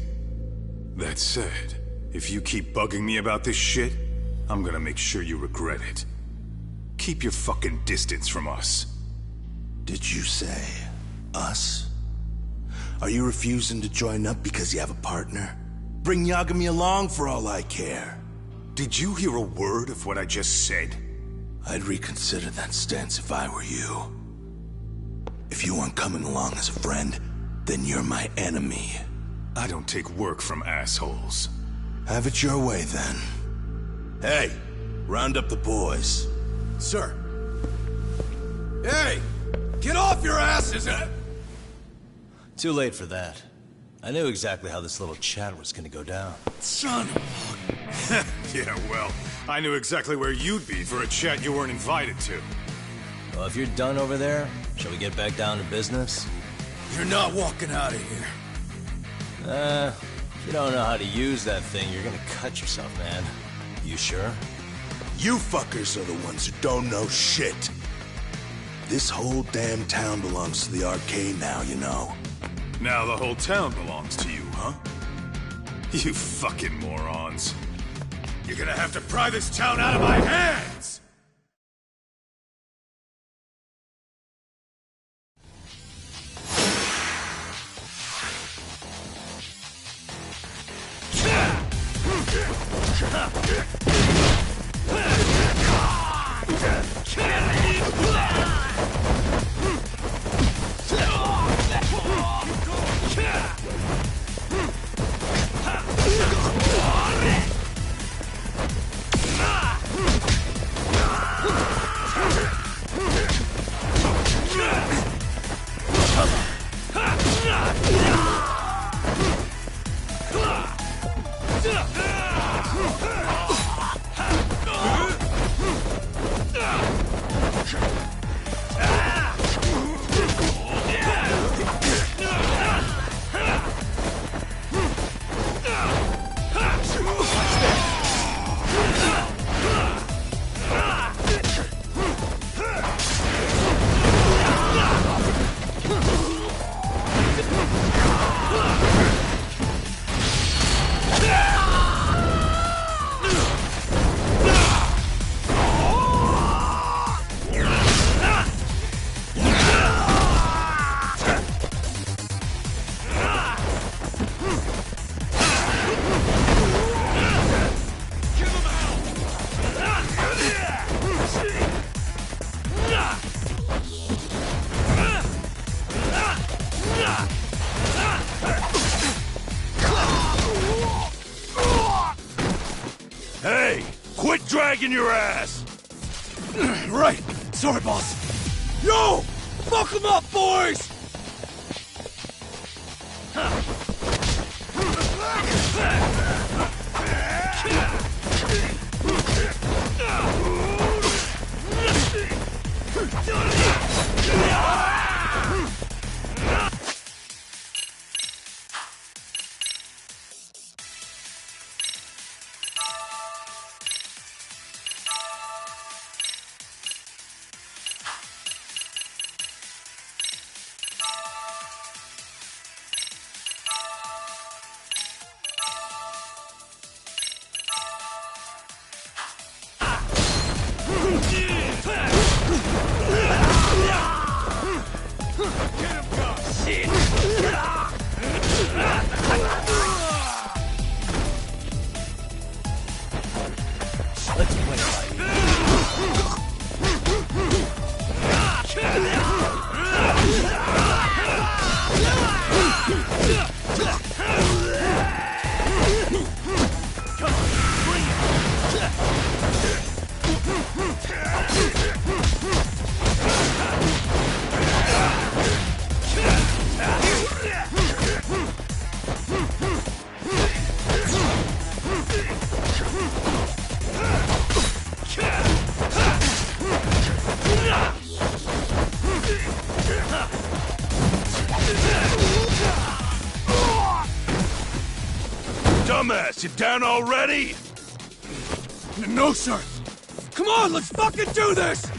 That said, if you keep bugging me about this shit, I'm gonna make sure you regret it. Keep your fucking distance from us. Did you say us? Are you refusing to join up because you have a partner? Bring Yagami along for all I care. Did you hear a word of what I just said? I'd reconsider that stance if I were you. If you aren't coming along as a friend, then you're my enemy. I don't take work from assholes. Have it your way, then. Hey, round up the boys. Sir. Hey! Get off your asses! Too late for that. I knew exactly how this little chat was gonna go down. Son of Yeah, well, I knew exactly where you'd be for a chat you weren't invited to. Well, if you're done over there, shall we get back down to business? You're not walking out of here. If you don't know how to use that thing, you're gonna cut yourself, man. You sure? You fuckers are the ones who don't know shit. This whole damn town belongs to the arcade now, you know. Now the whole town belongs to you, huh? You fucking morons. You're gonna have to pry this town out of my hands! Hey! Quit dragging your ass! Right! Sorry, boss! Yo! Fuck them up, boys! Dumbass, you down already? No, sir! Come on, let's fucking do this!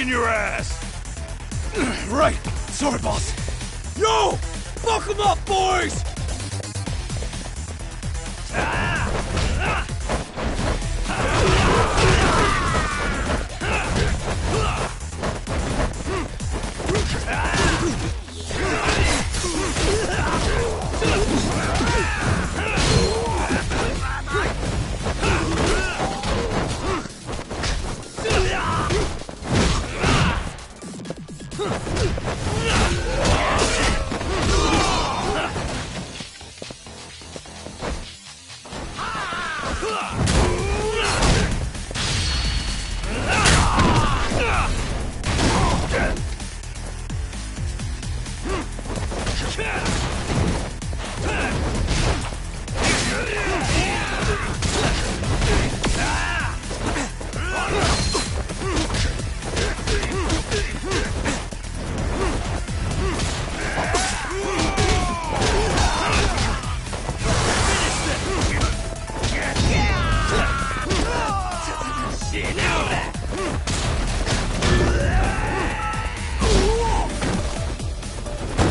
dragging your ass! Right! Sorry, boss! Yo! Fuck them up, boys!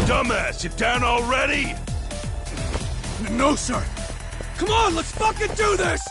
Dumbass, you down already? No, sir! Come on, let's fucking do this!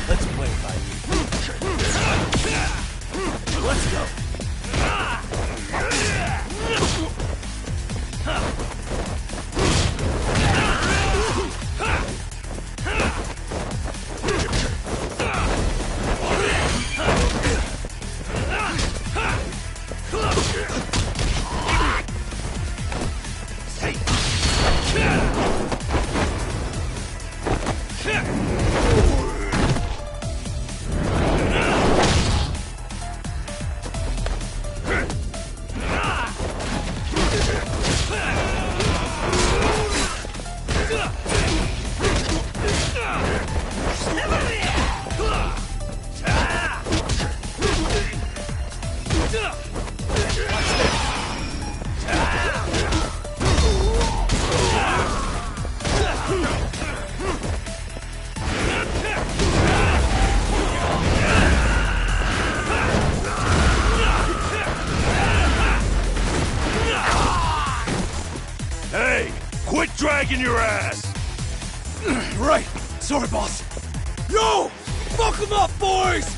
Let's play it by ear. Let's go. Hey, quit dragging your ass! Right! Sorry, boss! Yo! Fuck them up, boys!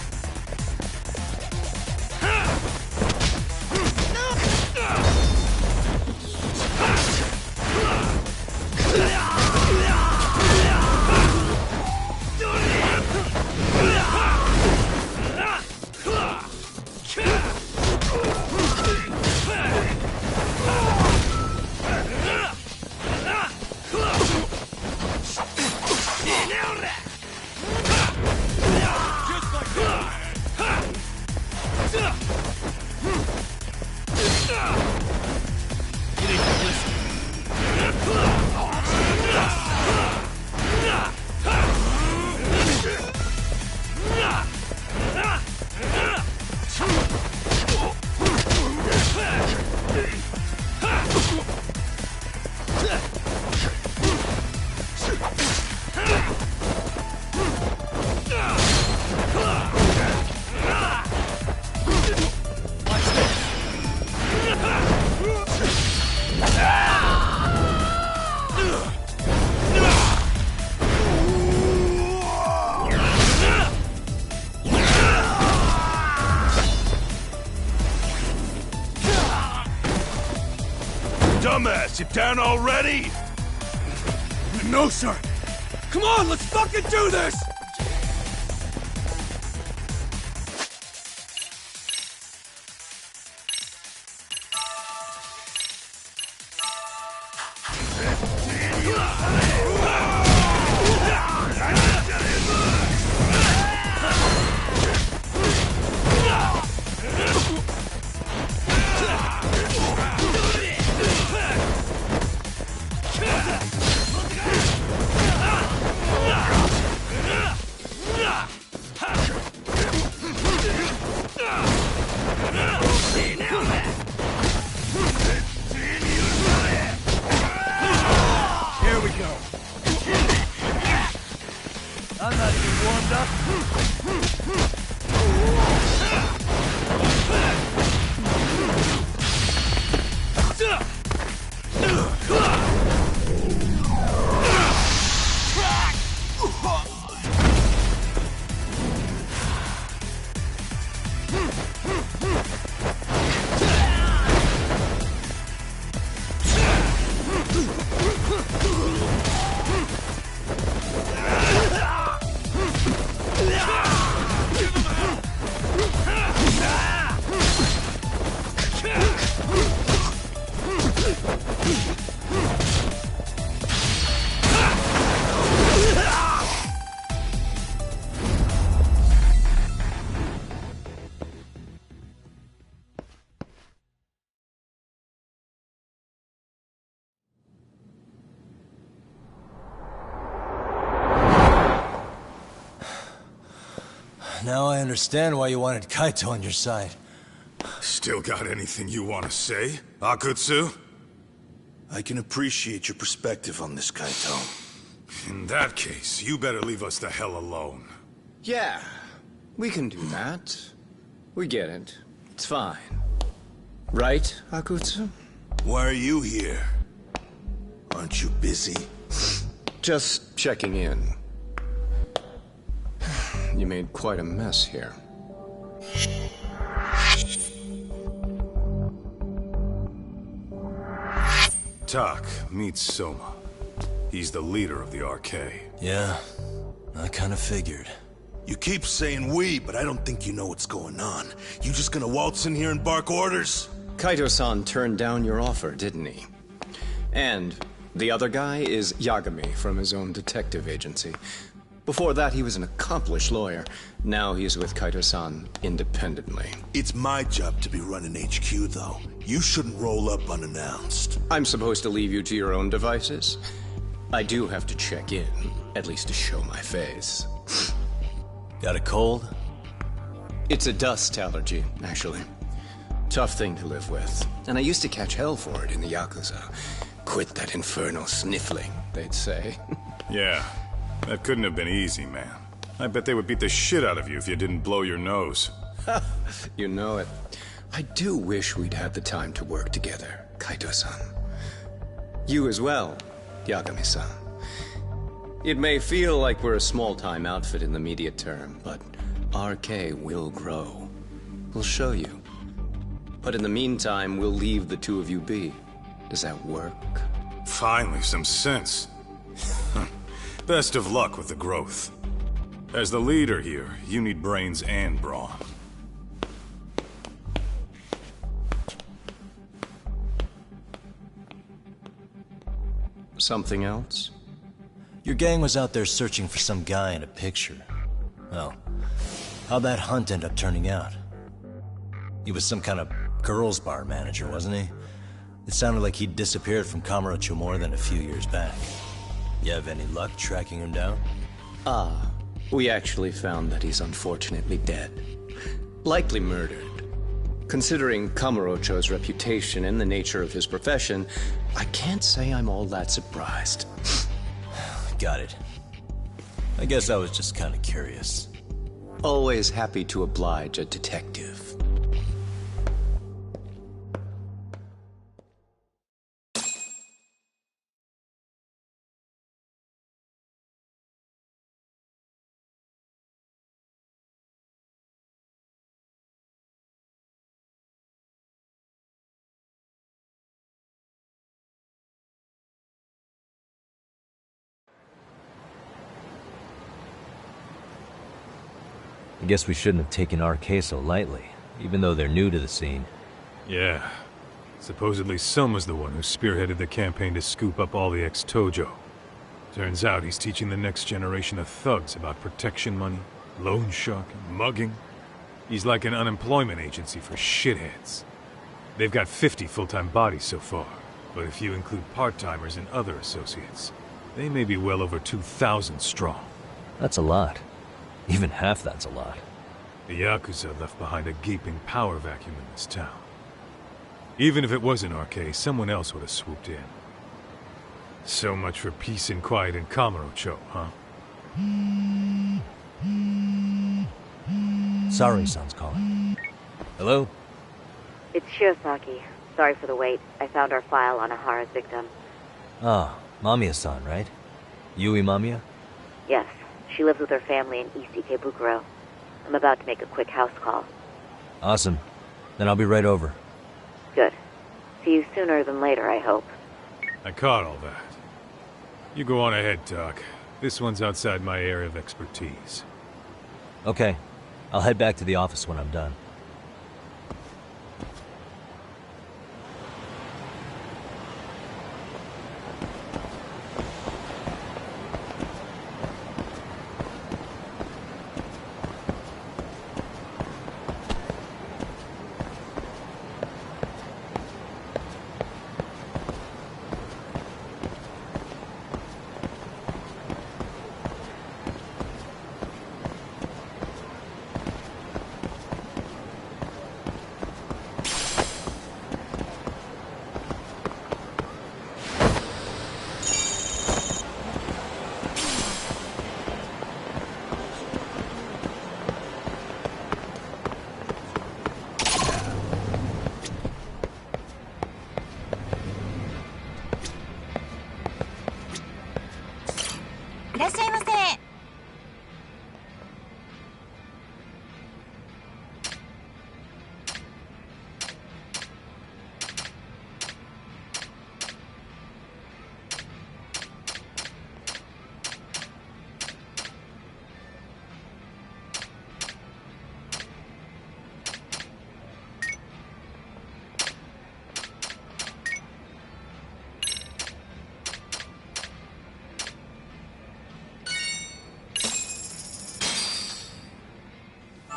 Just like that! Dumbass, you down already? No, sir! Come on, let's fucking do this! I'm not even warmed up. Now I understand why you wanted Kaito on your side. Still got anything you want to say, Akutsu? I can appreciate your perspective on this, Kaito. In that case, you better leave us the hell alone. Yeah, we can do that. We get it. It's fine. Right, Akutsu? Why are you here? Aren't you busy? Just checking in. You made quite a mess here. Tak, meet Soma. He's the leader of the RK. Yeah, I kind of figured. You keep saying we, but I don't think you know what's going on. You just gonna waltz in here and bark orders? Kaito-san turned down your offer, didn't he? And the other guy is Yagami from his own detective agency. Before that, he was an accomplished lawyer. Now he's with Kaito-san independently. It's my job to be running HQ, though. You shouldn't roll up unannounced. I'm supposed to leave you to your own devices? I do have to check in, at least to show my face. Got a cold? It's a dust allergy, actually. Tough thing to live with. And I used to catch hell for it in the Yakuza. Quit that infernal sniffling, they'd say. Yeah, that couldn't have been easy, man. I bet they would beat the shit out of you if you didn't blow your nose. You know it. I do wish we'd had the time to work together, Kaito-san. You as well, Yagami-san. It may feel like we're a small-time outfit in the media term, but RK will grow. We'll show you. But in the meantime, we'll leave the two of you be. Does that work? Finally, some sense. Best of luck with the growth. As the leader here, you need brains and brawn. Something else? Your gang was out there searching for some guy in a picture. Well, how'd that hunt end up turning out? He was some kind of girls' bar manager, wasn't he? It sounded like he'd disappeared from Kamurocho more than a few years back. You have any luck tracking him down? We actually found that he's unfortunately dead. Likely murdered. Considering Kamurocho's reputation and the nature of his profession, I can't say I'm all that surprised. Got it. I guess I was just kind of curious. Always happy to oblige a detective. guess we shouldn't have taken our case so lightly, even though they're new to the scene. Yeah. Supposedly Sun was the one who spearheaded the campaign to scoop up all the ex-Tojo. Turns out he's teaching the next generation of thugs about protection money, loan sharking, mugging. He's like an unemployment agency for shitheads. They've got 50 full-time bodies so far, but if you include part-timers and other associates, they may be well over 2,000 strong. That's a lot. Even half that's a lot. The Yakuza left behind a gaping power vacuum in this town. Even if it wasn't our case, someone else would have swooped in. So much for peace and quiet in Kamurocho, huh? Sorry, Son's calling. Hello? It's Shiosaki. Sorry for the wait. I found our file on Ahara's victim. Ah, Mamiya-san, right? Yui Mamiya? Yes, she lives with her family in East Ikebukuro. I'm about to make a quick house call. Awesome. Then I'll be right over. Good. See you sooner than later, I hope. I caught all that. You go on ahead, Doc. This one's outside my area of expertise. Okay. I'll head back to the office when I'm done.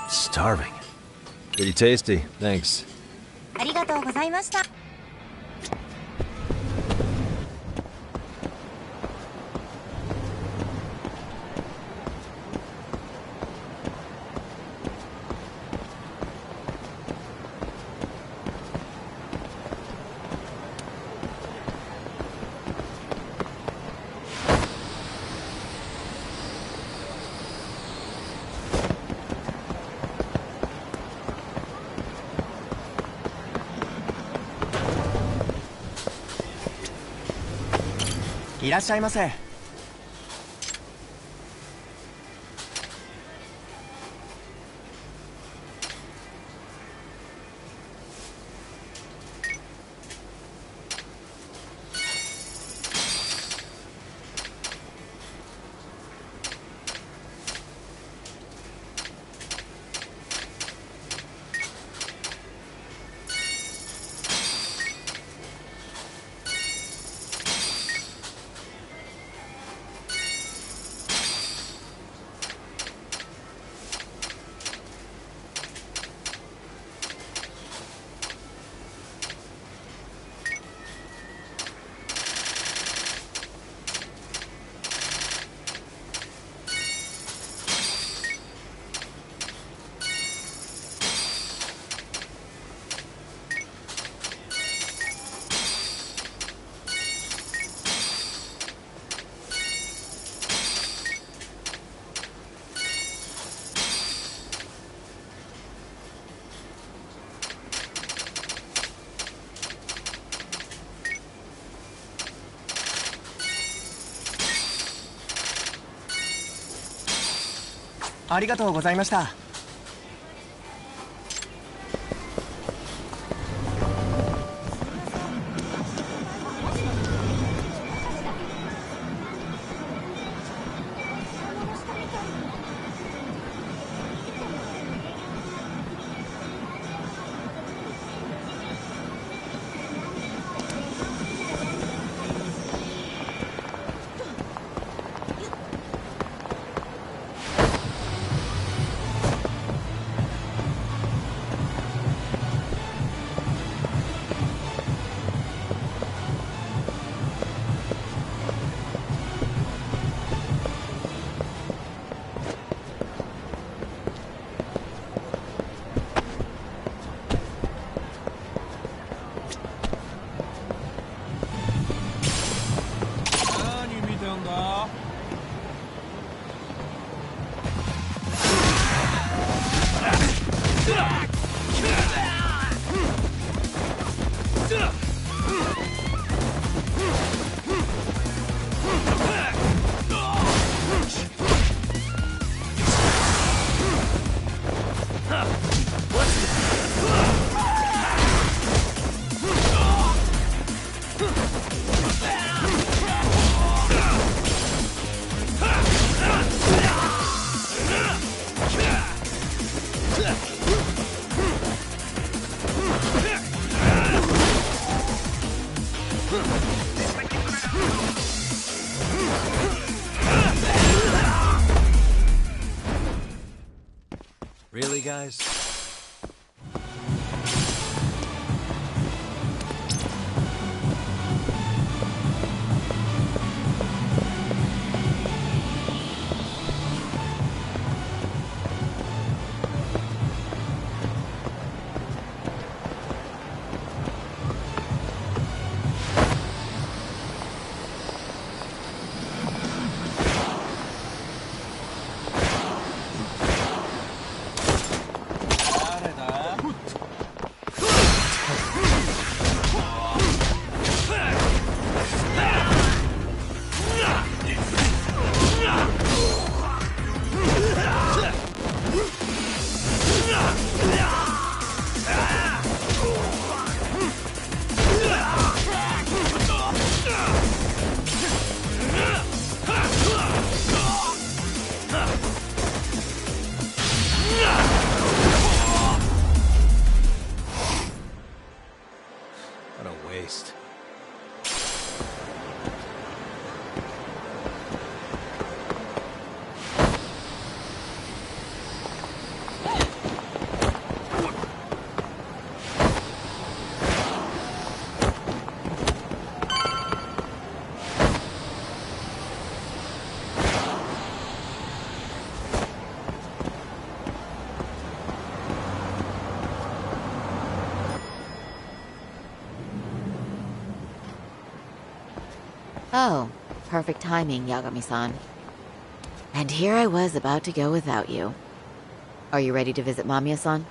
Starving. Pretty tasty, thanks. ありがとうございました。いらっしゃいませ。ありがとうございました。Really, guys? What a waste. Oh, perfect timing, Yagami-san. And here I was about to go without you. Are you ready to visit Mamiya-san?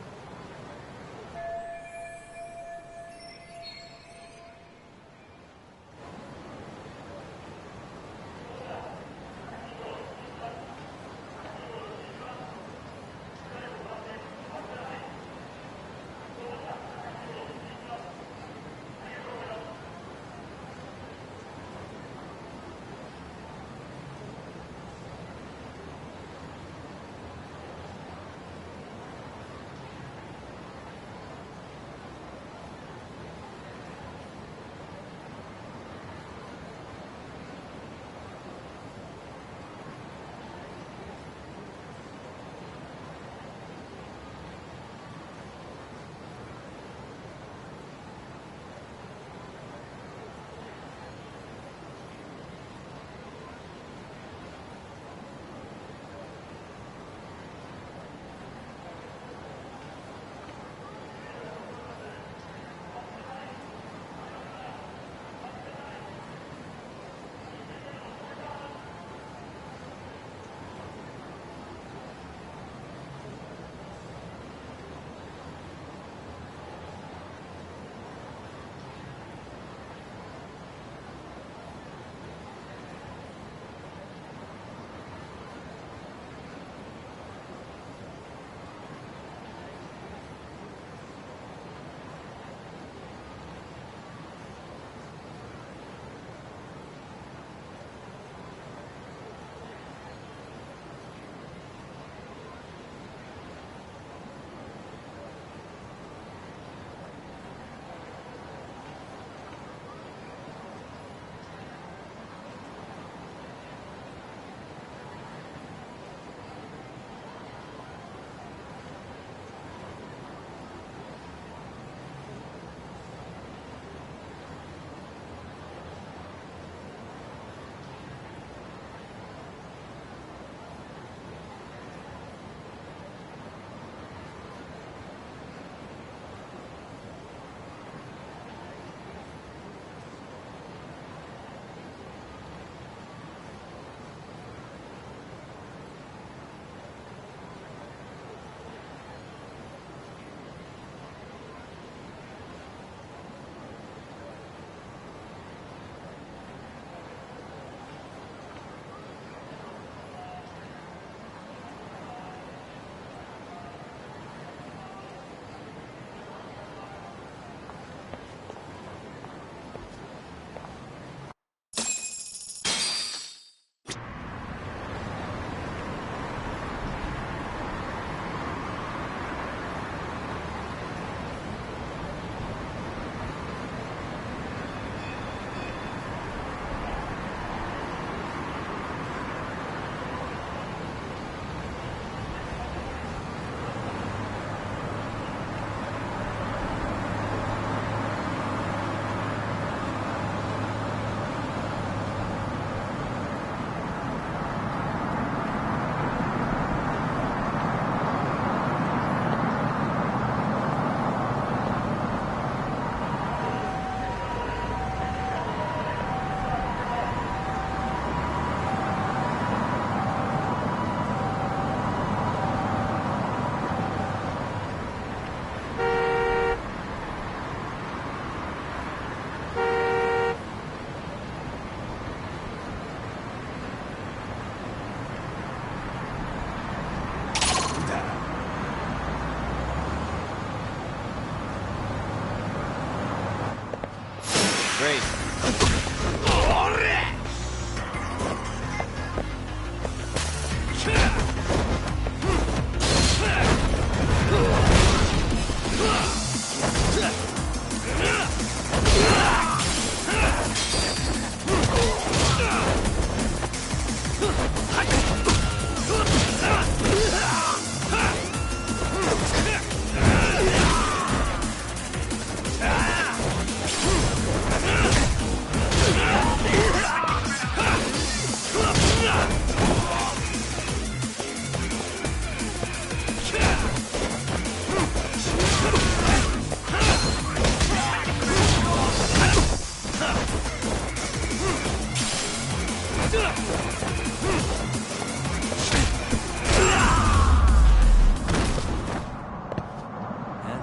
And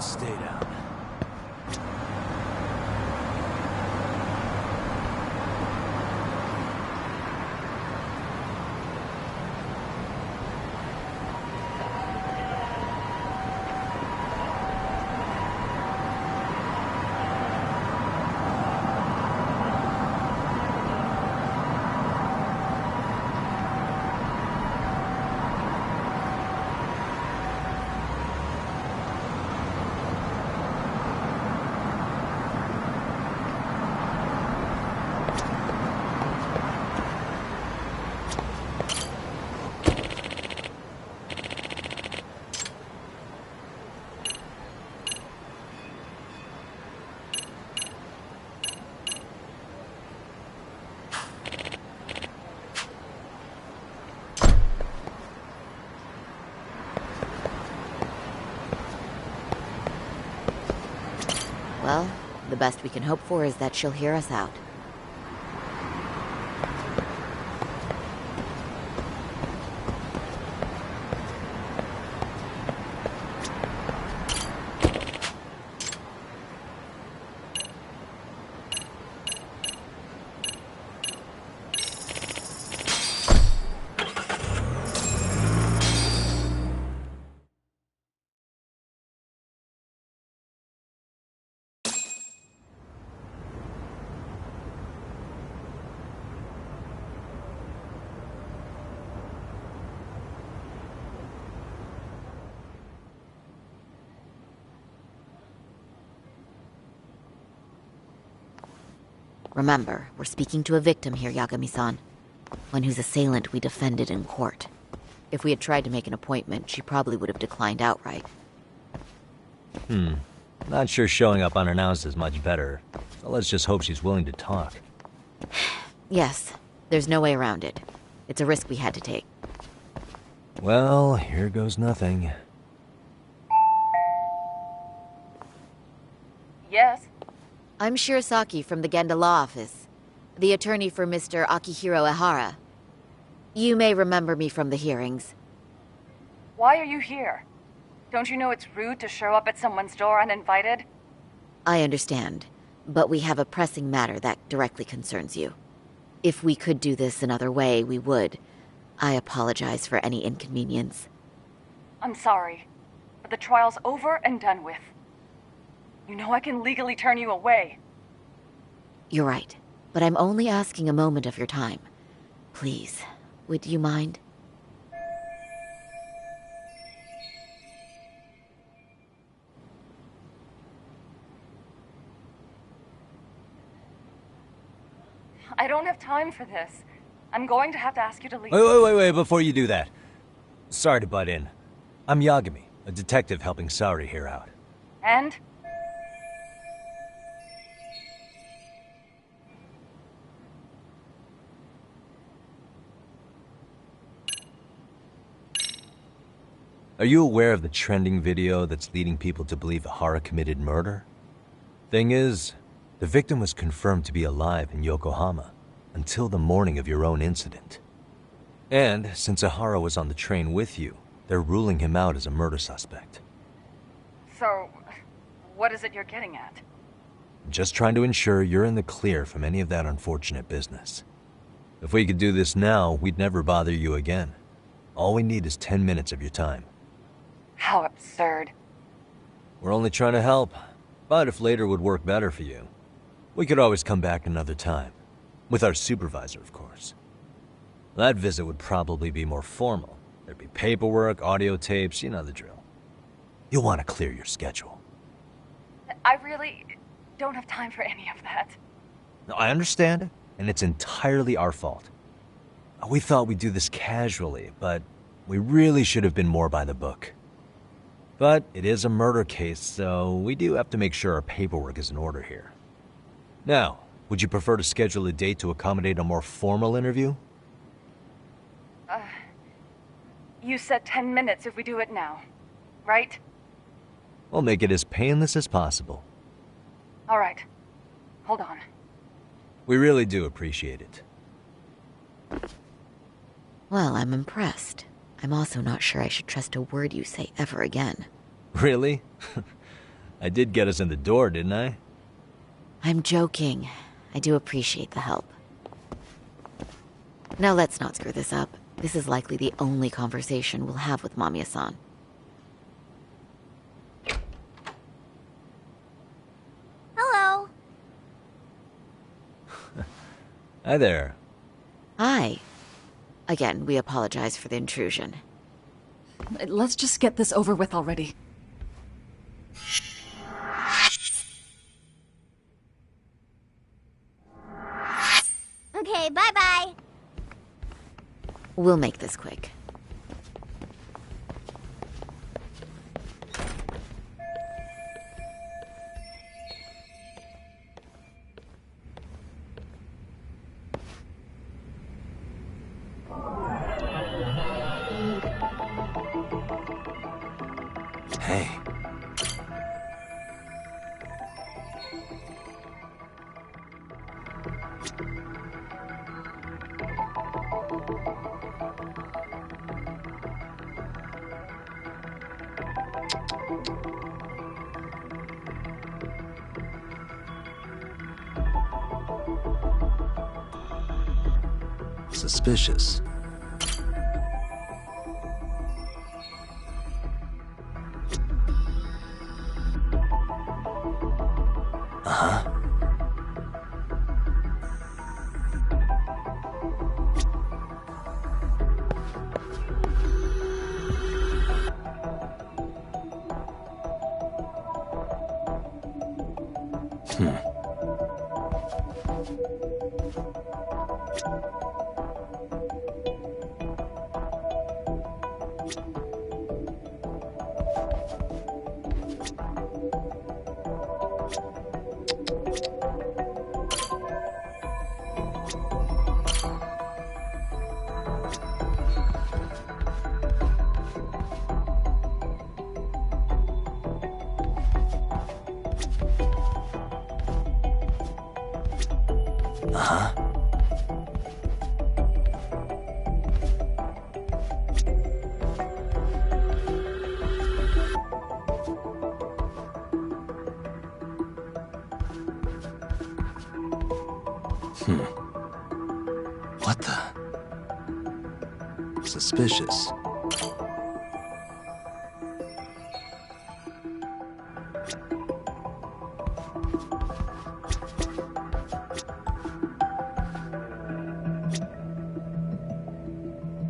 stay down. Well, the best we can hope for is that she'll hear us out. Remember, we're speaking to a victim here, Yagami-san. One whose assailant we defended in court. If we had tried to make an appointment, she probably would have declined outright. Not sure showing up unannounced is much better. So let's just hope she's willing to talk. Yes, there's no way around it. It's a risk we had to take. Well, here goes nothing. Yes? I'm Shirasaki from the Genda Law Office, the attorney for Mr. Akihiro Ehara. You may remember me from the hearings. Why are you here? Don't you know it's rude to show up at someone's door uninvited? I understand, but we have a pressing matter that directly concerns you. If we could do this another way, we would. I apologize for any inconvenience. I'm sorry, but the trial's over and done with. You know I can legally turn you away. You're right, but I'm only asking a moment of your time. Please, would you mind? I don't have time for this. I'm going to have to ask you to leave. Wait, before you do that. Sorry to butt in. I'm Yagami, a detective helping Saori here out. And? Are you aware of the trending video that's leading people to believe Ehara committed murder? Thing is, the victim was confirmed to be alive in Yokohama until the morning of your own incident. And since Ehara was on the train with you, they're ruling him out as a murder suspect. So, what is it you're getting at? I'm just trying to ensure you're in the clear from any of that unfortunate business. If we could do this now, we'd never bother you again. All we need is 10 minutes of your time. How absurd. We're only trying to help, but if later would work better for you, we could always come back another time. With our supervisor, of course. That visit would probably be more formal. There'd be paperwork, audio tapes, you know the drill. You'll want to clear your schedule. I really don't have time for any of that. No, I understand, and it's entirely our fault. We thought we'd do this casually, but we really should have been more by the book. But it is a murder case, so we do have to make sure our paperwork is in order here. Now, would you prefer to schedule a date to accommodate a more formal interview? You said 10 minutes if we do it now, right? We'll make it as painless as possible. All right. Hold on. We really do appreciate it. Well, I'm impressed. I'm also not sure I should trust a word you say ever again. Really? I did get us in the door, didn't I? I'm joking. I do appreciate the help. Now let's not screw this up. This is likely the only conversation we'll have with Mamiya-san. Hello. Hi there. Hi. Again, we apologize for the intrusion. Let's just get this over with already. Okay, bye-bye. We'll make this quick. Hey. Suspicious. Uh-huh. Uh-huh. What the? Suspicious.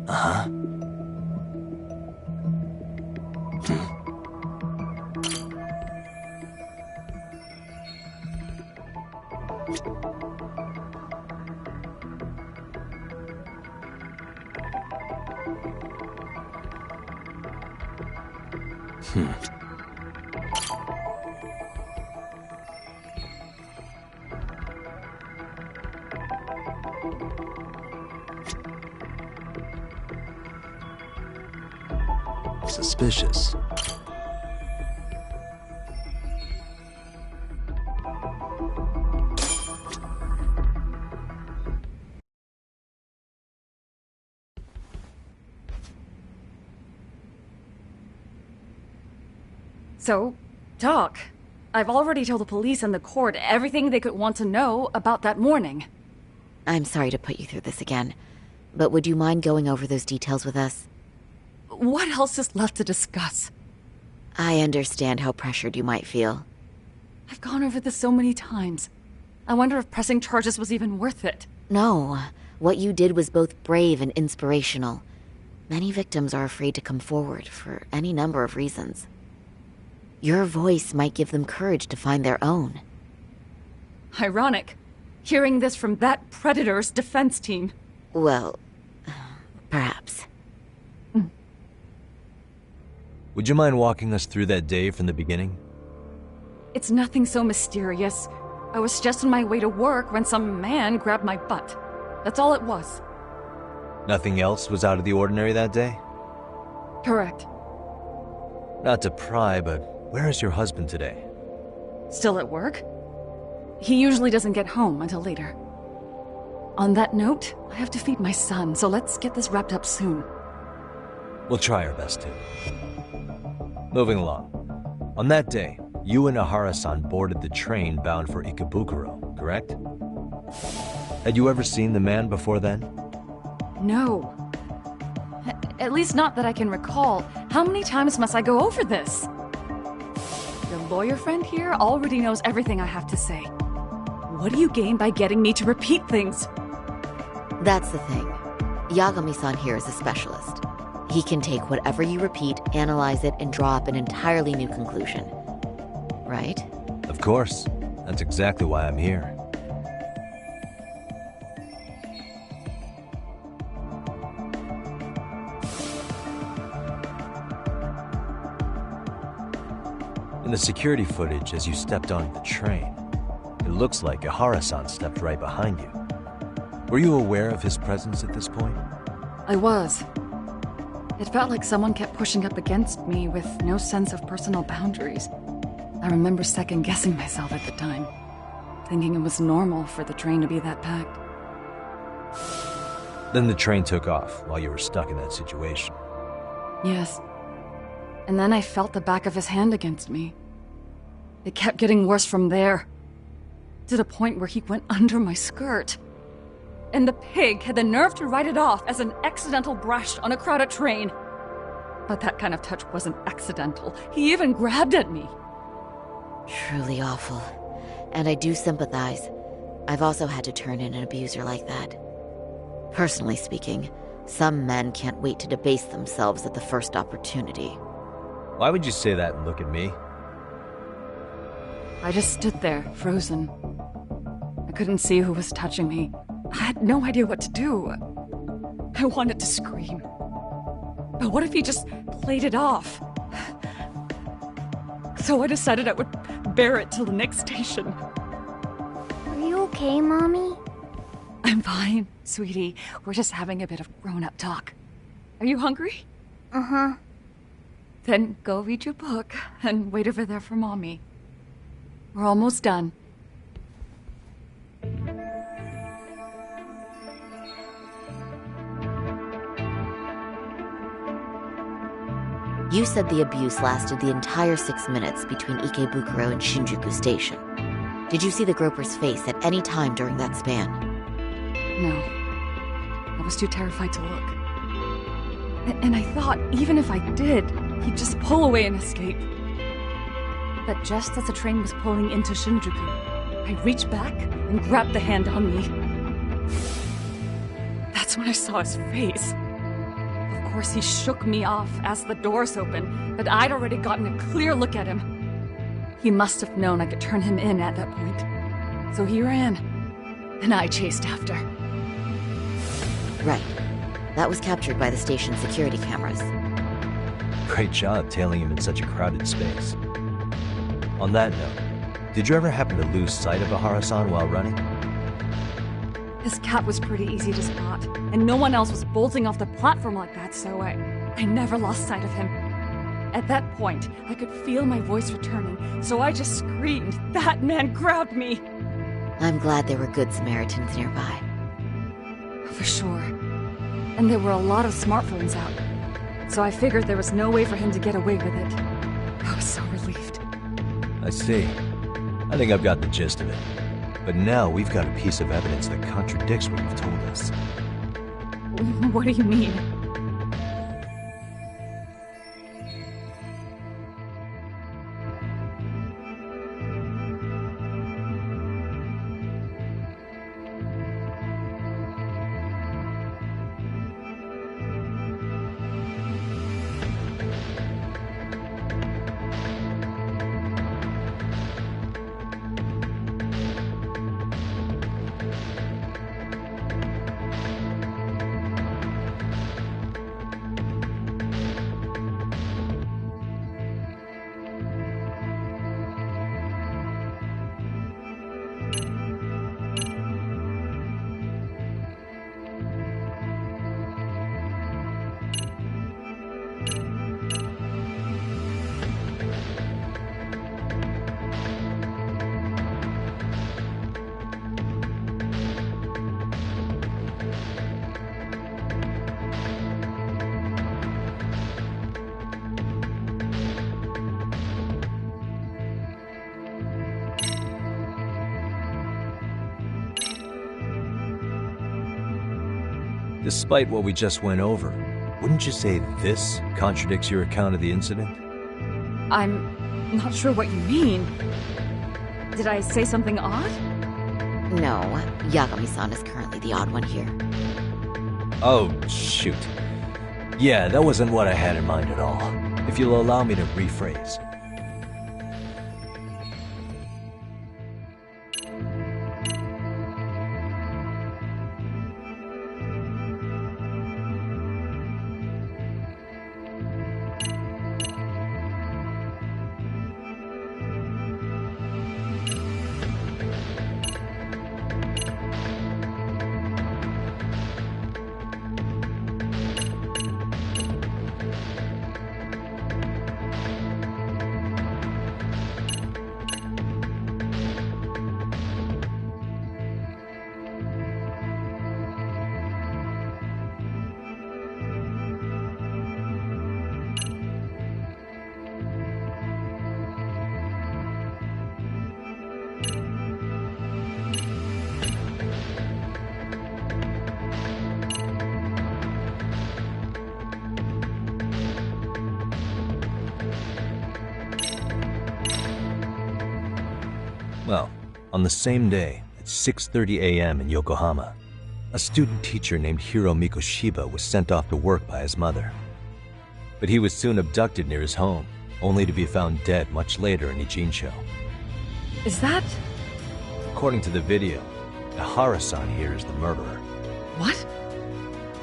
Uh-huh. Suspicious. So, Doc, I've already told the police and the court everything they could want to know about that morning. I'm sorry to put you through this again, but would you mind going over those details with us? What else is left to discuss? I understand how pressured you might feel. I've gone over this so many times. I wonder if pressing charges was even worth it. No, what you did was both brave and inspirational. Many victims are afraid to come forward for any number of reasons. Your voice might give them courage to find their own. Ironic, hearing this from that predator's defense team. Well, perhaps. Would you mind walking us through that day from the beginning? It's nothing so mysterious. I was just on my way to work when some man grabbed my butt. That's all it was. Nothing else was out of the ordinary that day? Correct. Not to pry, but where is your husband today? Still at work? He usually doesn't get home until later. On that note, I have to feed my son, so let's get this wrapped up soon. We'll try our best to. Moving along. On that day, you and Ahara-san boarded the train bound for Ikebukuro, correct? Had you ever seen the man before then? No. At least not that I can recall. How many times must I go over this? Your lawyer friend here already knows everything I have to say. What do you gain by getting me to repeat things? That's the thing. Yagami-san here is a specialist. He can take whatever you repeat, analyze it, and draw up an entirely new conclusion. Right? Of course. That's exactly why I'm here. In the security footage as you stepped onto the train, it looks like Ahara-san stepped right behind you. Were you aware of his presence at this point? I was. It felt like someone kept pushing up against me with no sense of personal boundaries. I remember second-guessing myself at the time, thinking it was normal for the train to be that packed. Then the train took off while you were stuck in that situation. Yes. And then I felt the back of his hand against me. It kept getting worse from there, to the point where he went under my skirt. And the pig had the nerve to write it off as an accidental brush on a crowded train. But that kind of touch wasn't accidental. He even grabbed at me. Truly awful. And I do sympathize. I've also had to turn in an abuser like that. Personally speaking, some men can't wait to debase themselves at the first opportunity. Why would you say that and look at me? I just stood there, frozen. I couldn't see who was touching me. I had no idea what to do. I wanted to scream. But what if he just played it off? So I decided I would bear it till the next station. Are you okay, Mommy? I'm fine, sweetie. We're just having a bit of grown-up talk. Are you hungry? Uh-huh. Then go read your book and wait over there for Mommy. We're almost done. You said the abuse lasted the entire 6 minutes between Ikebukuro and Shinjuku Station. Did you see the groper's face at any time during that span? No. I was too terrified to look. And I thought, even if I did, he'd just pull away and escape. But just as the train was pulling into Shinjuku, I reached back and grabbed the hand on me. That's when I saw his face. Of course, he shook me off as the doors opened, but I'd already gotten a clear look at him. He must have known I could turn him in at that point. So he ran, and I chased after. Right. That was captured by the station's security cameras. Great job tailing him in such a crowded space. On that note, did you ever happen to lose sight of Ahara-san while running? His cat was pretty easy to spot, and no one else was bolting off the platform like that, so I never lost sight of him. At that point, I could feel my voice returning, so I just screamed, "That man grabbed me!" I'm glad there were good Samaritans nearby. For sure. And there were a lot of smartphones out, so I figured there was no way for him to get away with it. I was so relieved. I see. I think I've got the gist of it. But now we've got a piece of evidence that contradicts what you've told us. What do you mean? Despite what we just went over, wouldn't you say this contradicts your account of the incident? I'm not sure what you mean. Did I say something odd? No, Yagami-san is currently the odd one here. Oh, shoot. Yeah, that wasn't what I had in mind at all. If you'll allow me to rephrase. Well, on the same day, at 6:30 a.m. in Yokohama, a student teacher named Hiro Mikoshiba was sent off to work by his mother. But he was soon abducted near his home, only to be found dead much later in Ijincho. Is that... According to the video, Ihara-san here is the murderer. What?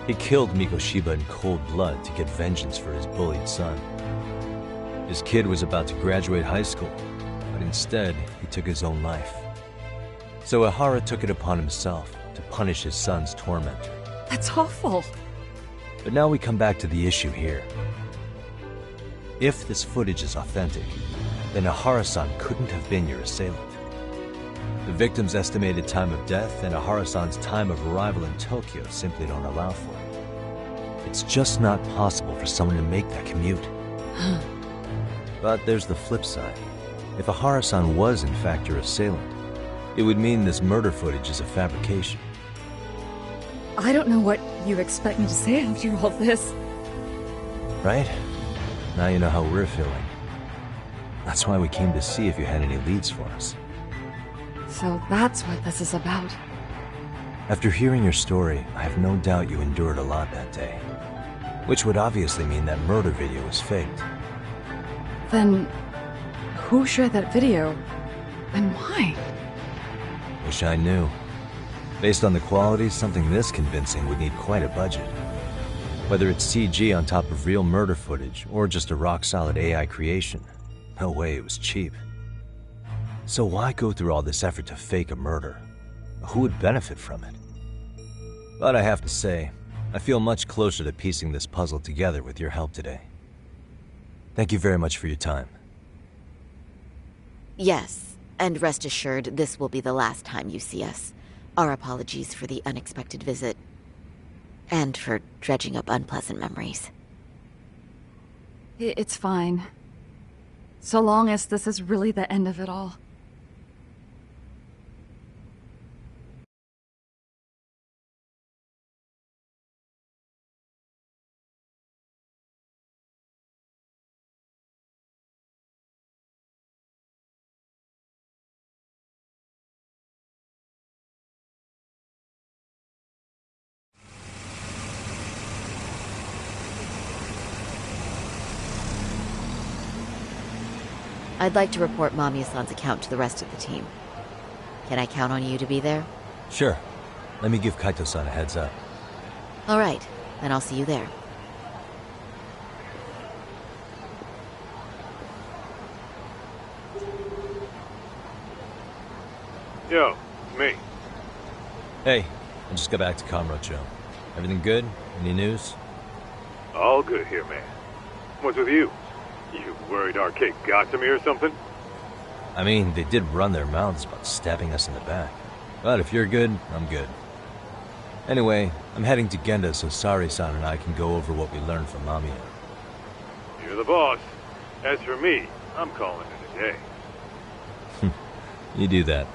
He killed Mikoshiba in cold blood to get vengeance for his bullied son. His kid was about to graduate high school, but instead, he took his own life. So Ihara took it upon himself to punish his son's tormentor. That's awful. But now we come back to the issue here. If this footage is authentic, then Ihara-san couldn't have been your assailant. The victim's estimated time of death and Ihara-san's time of arrival in Tokyo simply don't allow for it. It's just not possible for someone to make that commute. But there's the flip side. If Ihara-san was in fact your assailant, it would mean this murder footage is a fabrication. I don't know what you expect me to say after all this. Right? Now you know how we're feeling. That's why we came to see if you had any leads for us. So that's what this is about. After hearing your story, I have no doubt you endured a lot that day. Which would obviously mean that murder video was faked. Then, who shared that video? And why? Wish I knew. Based on the quality, something this convincing would need quite a budget. Whether it's CG on top of real murder footage, or just a rock-solid AI creation, no way it was cheap. So why go through all this effort to fake a murder? Who would benefit from it? But I have to say, I feel much closer to piecing this puzzle together with your help today. Thank you very much for your time. Yes, and rest assured, this will be the last time you see us. Our apologies for the unexpected visit. And for dredging up unpleasant memories. It's fine. So long as this is really the end of it all. I'd like to report Mamiya-san's account to the rest of the team. Can I count on you to be there? Sure. Let me give Kaito-san a heads up. All right, then I'll see you there. Yo, it's me. Hey, I just got back to Kamurocho. Everything good? Any news? All good here, man. What's with you? You worried Arcade got to me or something? I mean, they did run their mouths about stabbing us in the back. But if you're good, I'm good. Anyway, I'm heading to Genda so Sari-san and I can go over what we learned from Mamiya. You're the boss. As for me, I'm calling it a day. You do that.